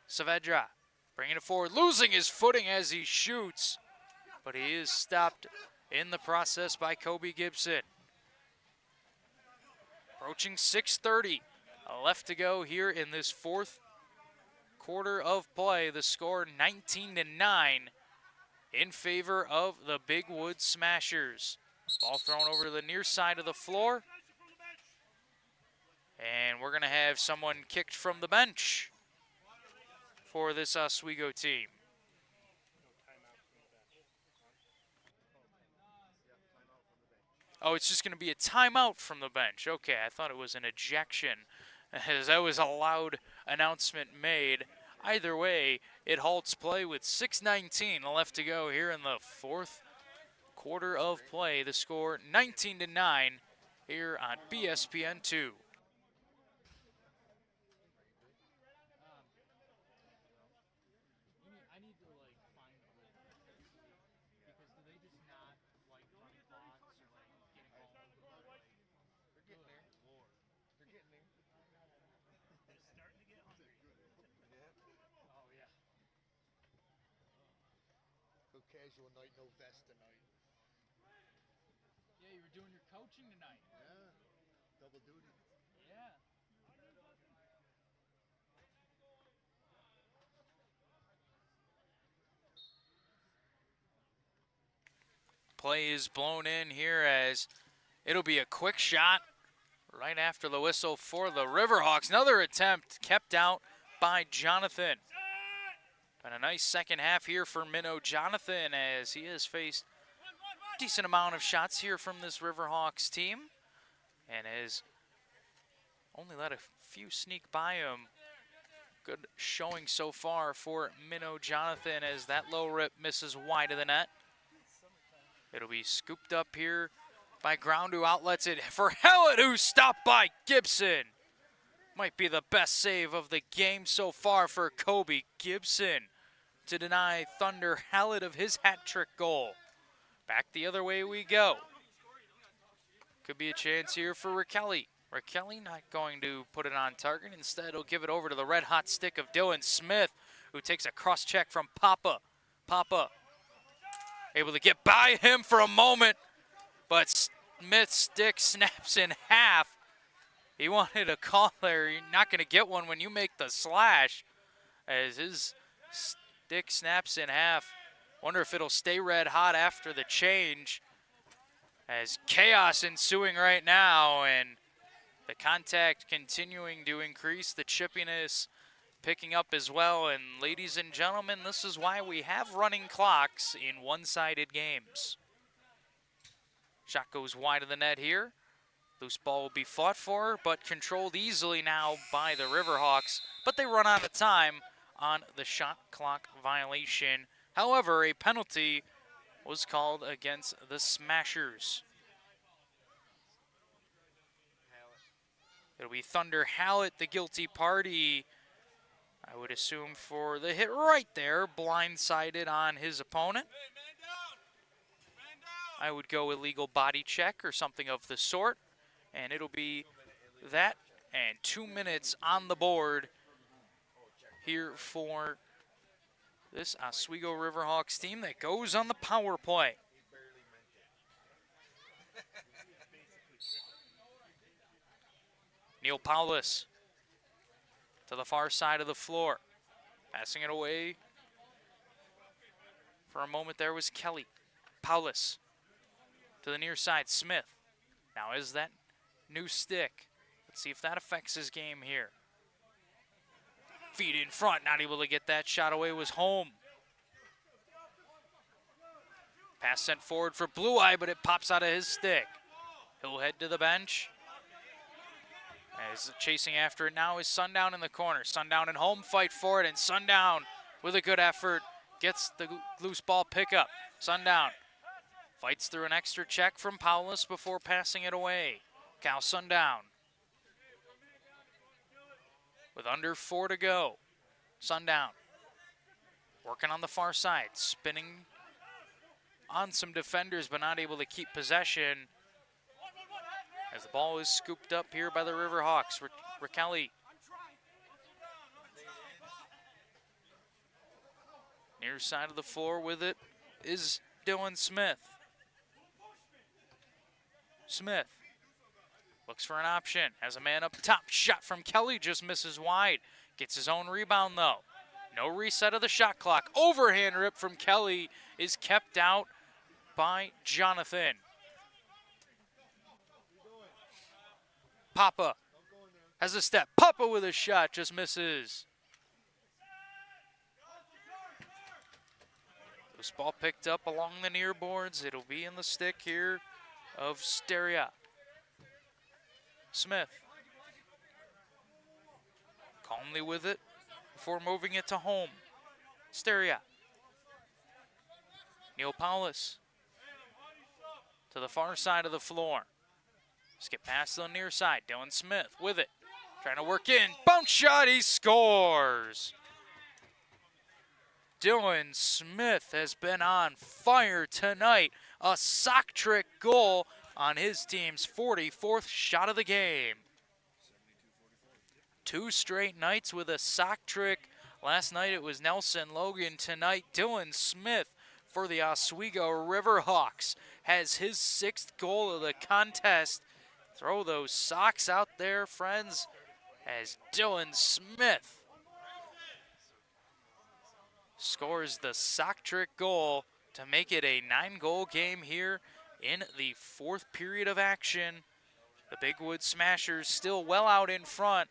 Saavedra bringing it forward, losing his footing as he shoots, but he is stopped in the process by Kobe Gibson. Approaching 6:30 left to go here in this 4th quarter of play. The score 19-9 in favor of the Big Woods Smashers. Ball thrown over to the near side of the floor. And we're going to have someone kicked from the bench for this Oswego team. Oh, it's just going to be a timeout from the bench. Okay, I thought it was an ejection, as that was a loud announcement made. Either way, it halts play with 6:19 left to go here in the 4th quarter of play. The score 19-9 here on BSPN 2. Casual night, no vest tonight. Yeah, you were doing your coaching tonight. Yeah, double duty. Yeah. Play is blown in here as it'll be a quick shot right after the whistle for the Riverhawks. Another attempt kept out by Jonathan. And a nice second half here for Minnow Jonathan, as he has faced a decent amount of shots here from this Riverhawks team and has only let a few sneak by him. Good showing so far for Minnow Jonathan, as that low rip misses wide of the net. It'll be scooped up here by Ground, who outlets it for Hallett, who's stopped by Gibson. Might be the best save of the game so far for Kobe Gibson to deny Thunder Hallett of his hat trick goal. Back the other way we go. Could be a chance here for Raquelli. Raquelli not going to put it on target. Instead, he'll give it over to the red hot stick of Dylan Smith, who takes a cross check from Papa. Papa able to get by him for a moment, but Smith's stick snaps in half. He wanted a call there. You're not going to get one when you make the slash, as his stick snaps in half. Wonder if it'll stay red hot after the change, as chaos ensuing right now, and the contact continuing to increase, the chippiness picking up as well. And ladies and gentlemen, this is why we have running clocks in one-sided games. Shot goes wide of the net here. Loose ball will be fought for, but controlled easily now by the Riverhawks. But they run out of time on the shot clock violation. However, a penalty was called against the Smashers. It'll be Thunder Hallett, the guilty party, I would assume, for the hit right there, blindsided on his opponent. I would go illegal body check or something of the sort, and it'll be that and 2 minutes on the board here for this Oswego Riverhawks team that goes on the power play. Neil Paulus to the far side of the floor, passing it away. For a moment there was Kelly. Paulus to the near side, Smith. Now is that new stick. Let's see if that affects his game here. Feet in front, not able to get that shot away, was home. Pass sent forward for Blue Eye, but it pops out of his stick. He'll head to the bench. As chasing after it now is Sundown in the corner. Sundown in home, fight for it, and Sundown with a good effort gets the loose ball pickup. Sundown fights through an extra check from Paulus before passing it away. Cal Sundown with under 4 to go. Sundown working on the far side, spinning on some defenders but not able to keep possession as the ball is scooped up here by the Riverhawks. Raquelli. Near side of the floor with it is Dylan Smith. Smith looks for an option, has a man up top. Shot from Kelly just misses wide. Gets his own rebound though. No reset of the shot clock. Overhand rip from Kelly is kept out by Jonathan. Papa has a step. Papa with a shot, just misses. This ball picked up along the near boards. It'll be in the stick here of Steria. Smith calmly with it before moving it to home. Steria. Neil Paulus to the far side of the floor. Skip past the near side. Dylan Smith with it. Trying to work in. Bounce shot. He scores. Dylan Smith has been on fire tonight. A sock trick goal on his team's 44th shot of the game. 2 straight nights with a sock trick. Last night it was Nelson Logan. Tonight, Dylan Smith for the Oswego Riverhawks has his 6th goal of the contest. Throw those socks out there, friends, as Dylan Smith scores the sock trick goal to make it a 9-goal game here in the 4th period of action. The Big Wood Smashers still well out in front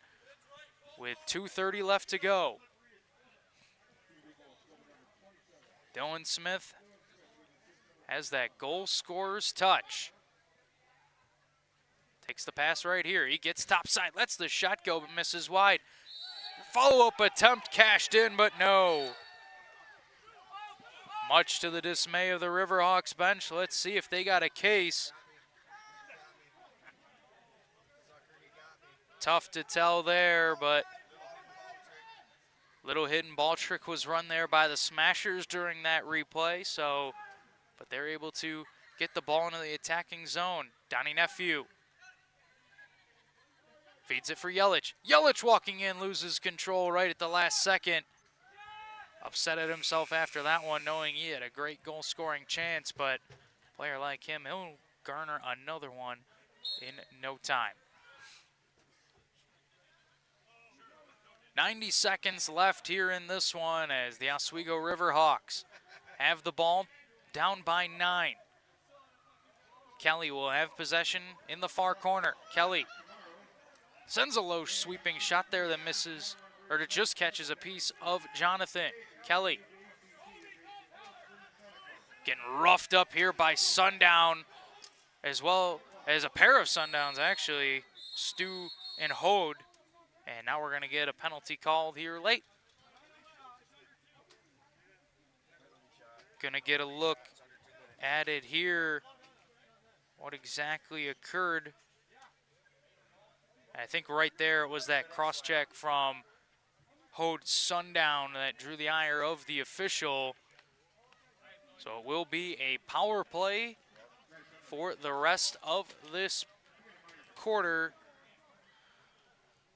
with 2:30 left to go. Dylan Smith has that goal scorer's touch. Takes the pass right here. He gets topside, lets the shot go, but misses wide. Follow-up attempt cashed in, but no. Much to the dismay of the Riverhawks bench. Let's see if they got a case. Tough to tell there, but little hidden ball trick was run there by the Smashers during that replay. But they're able to get the ball into the attacking zone. Donnie Nephew feeds it for Yelich. Yelich walking in, loses control right at the last second. Upset at himself after that one, knowing he had a great goal-scoring chance, but a player like him, he'll garner another one in no time. 90 seconds left here in this one as the Oswego Riverhawks have the ball down by 9. Kelly will have possession in the far corner. Kelly sends a low sweeping shot there that misses, or that just catches a piece of Jonathan. Kelly getting roughed up here by Sundown, as well as a pair of Sundowns actually, Stu and Hode. And now we're going to get a penalty called here late. Gonna get a look at it here. What exactly occurred? I think right there it was that cross check from Hode Sundown that drew the ire of the official. So it will be a power play for the rest of this quarter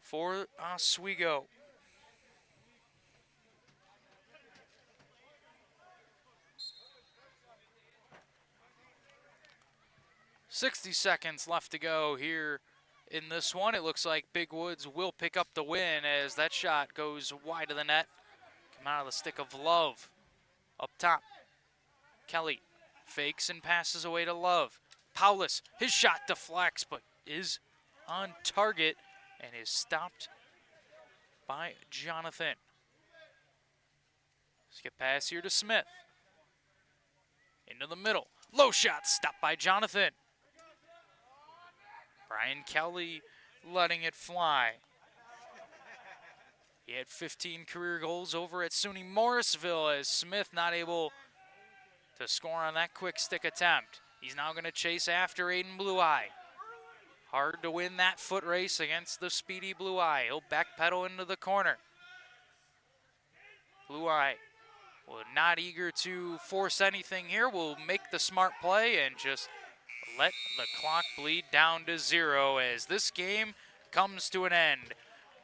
for Oswego. "60 seconds left to go here in this one. It looks like Big Woods will pick up the win as that shot goes wide of the net. Come out of the stick of Love. Up top, Kelly fakes and passes away to Love. Paulus, his shot deflects but is on target and is stopped by Jonathan. Skip pass here to Smith. Into the middle. Low shot stopped by Jonathan. Brian Kelly letting it fly. He had 15 career goals over at SUNY Morrisville as Smith not able to score on that quick stick attempt. He's now going to chase after Aiden Blue Eye. Hard to win that foot race against the speedy Blue Eye. He'll backpedal into the corner. Blue Eye, well, not eager to force anything here, will make the smart play and just let the clock bleed down to 0 as this game comes to an end.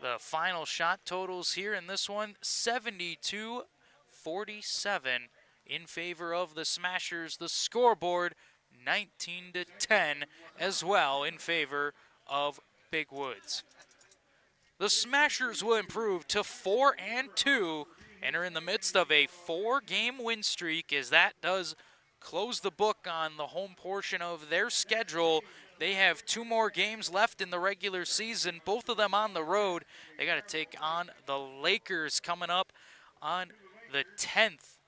The final shot totals here in this one, 72-47 in favor of the Smashers. The scoreboard, 19-10 as well in favor of Big Woods. The Smashers will improve to 4-2 and are in the midst of a 4-game win streak as that does close the book on the home portion of their schedule. They have 2 more games left in the regular season, both of them on the road. They got to take on the Lakers coming up on the 10th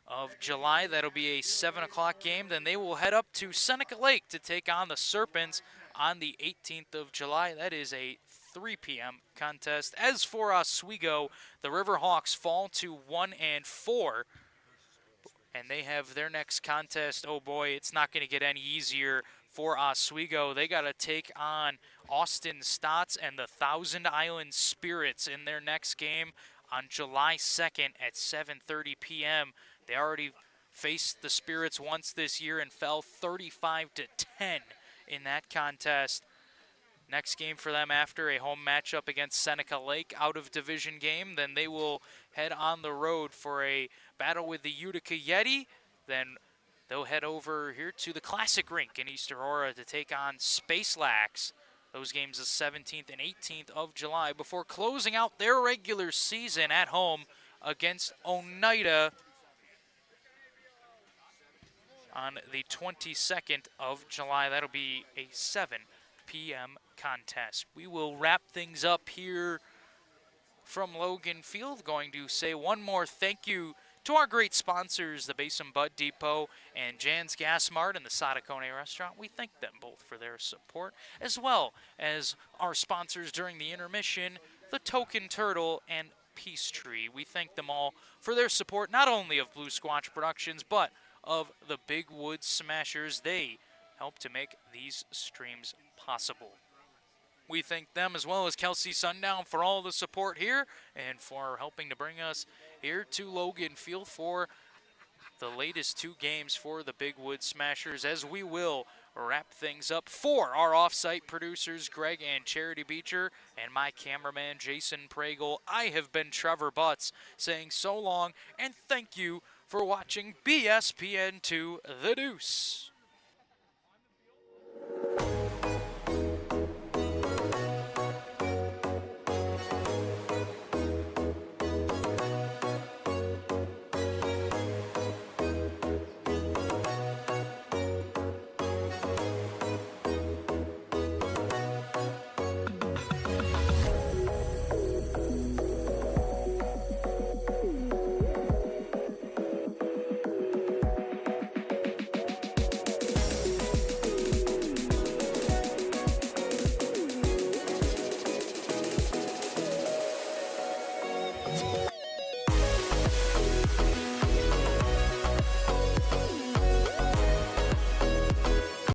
of July. That'll be a 7 o'clock game. Then they will head up to Seneca Lake to take on the Serpents on the 18th of July. That is a 3 p.m. contest. As for Oswego, the Riverhawks fall to 1-4. And they have their next contest. Oh boy, it's not going to get any easier for Oswego. They got to take on Austin Stotts and the Thousand Island Spirits in their next game on July 2nd at 7:30 p.m. They already faced the Spirits once this year and fell 35-10 in that contest. Next game for them after a home matchup against Seneca Lake, out of division game. Then they will head on the road for a battle with the Utica Yeti. Then they'll head over here to the Classic Rink in East Aurora to take on Space Lax. Those games the 17th and 18th of July before closing out their regular season at home against Oneida on the 22nd of July. That'll be a 7 p.m. contest. We will wrap things up here from Logan Field. Going to say one more thank you to our great sponsors, the Basin Bud Depot and Jan's Gas Mart and the Sadacone Restaurant. We thank them both for their support, as well as our sponsors during the intermission, the Token Turtle and Peacetree. We thank them all for their support, not only of Blue Squatch Productions, but of the Big Woods Smashers. They help to make these streams possible. We thank them as well as Kelsey Sundown for all the support here and for helping to bring us here to Logan Field for the latest 2 games for the Big Woods Smashers, as we will wrap things up. For our off-site producers, Greg and Charity Beecher, and my cameraman, Jason Pregel, I have been Trevor Butts saying so long and thank you for watching BSPN2 The Deuce.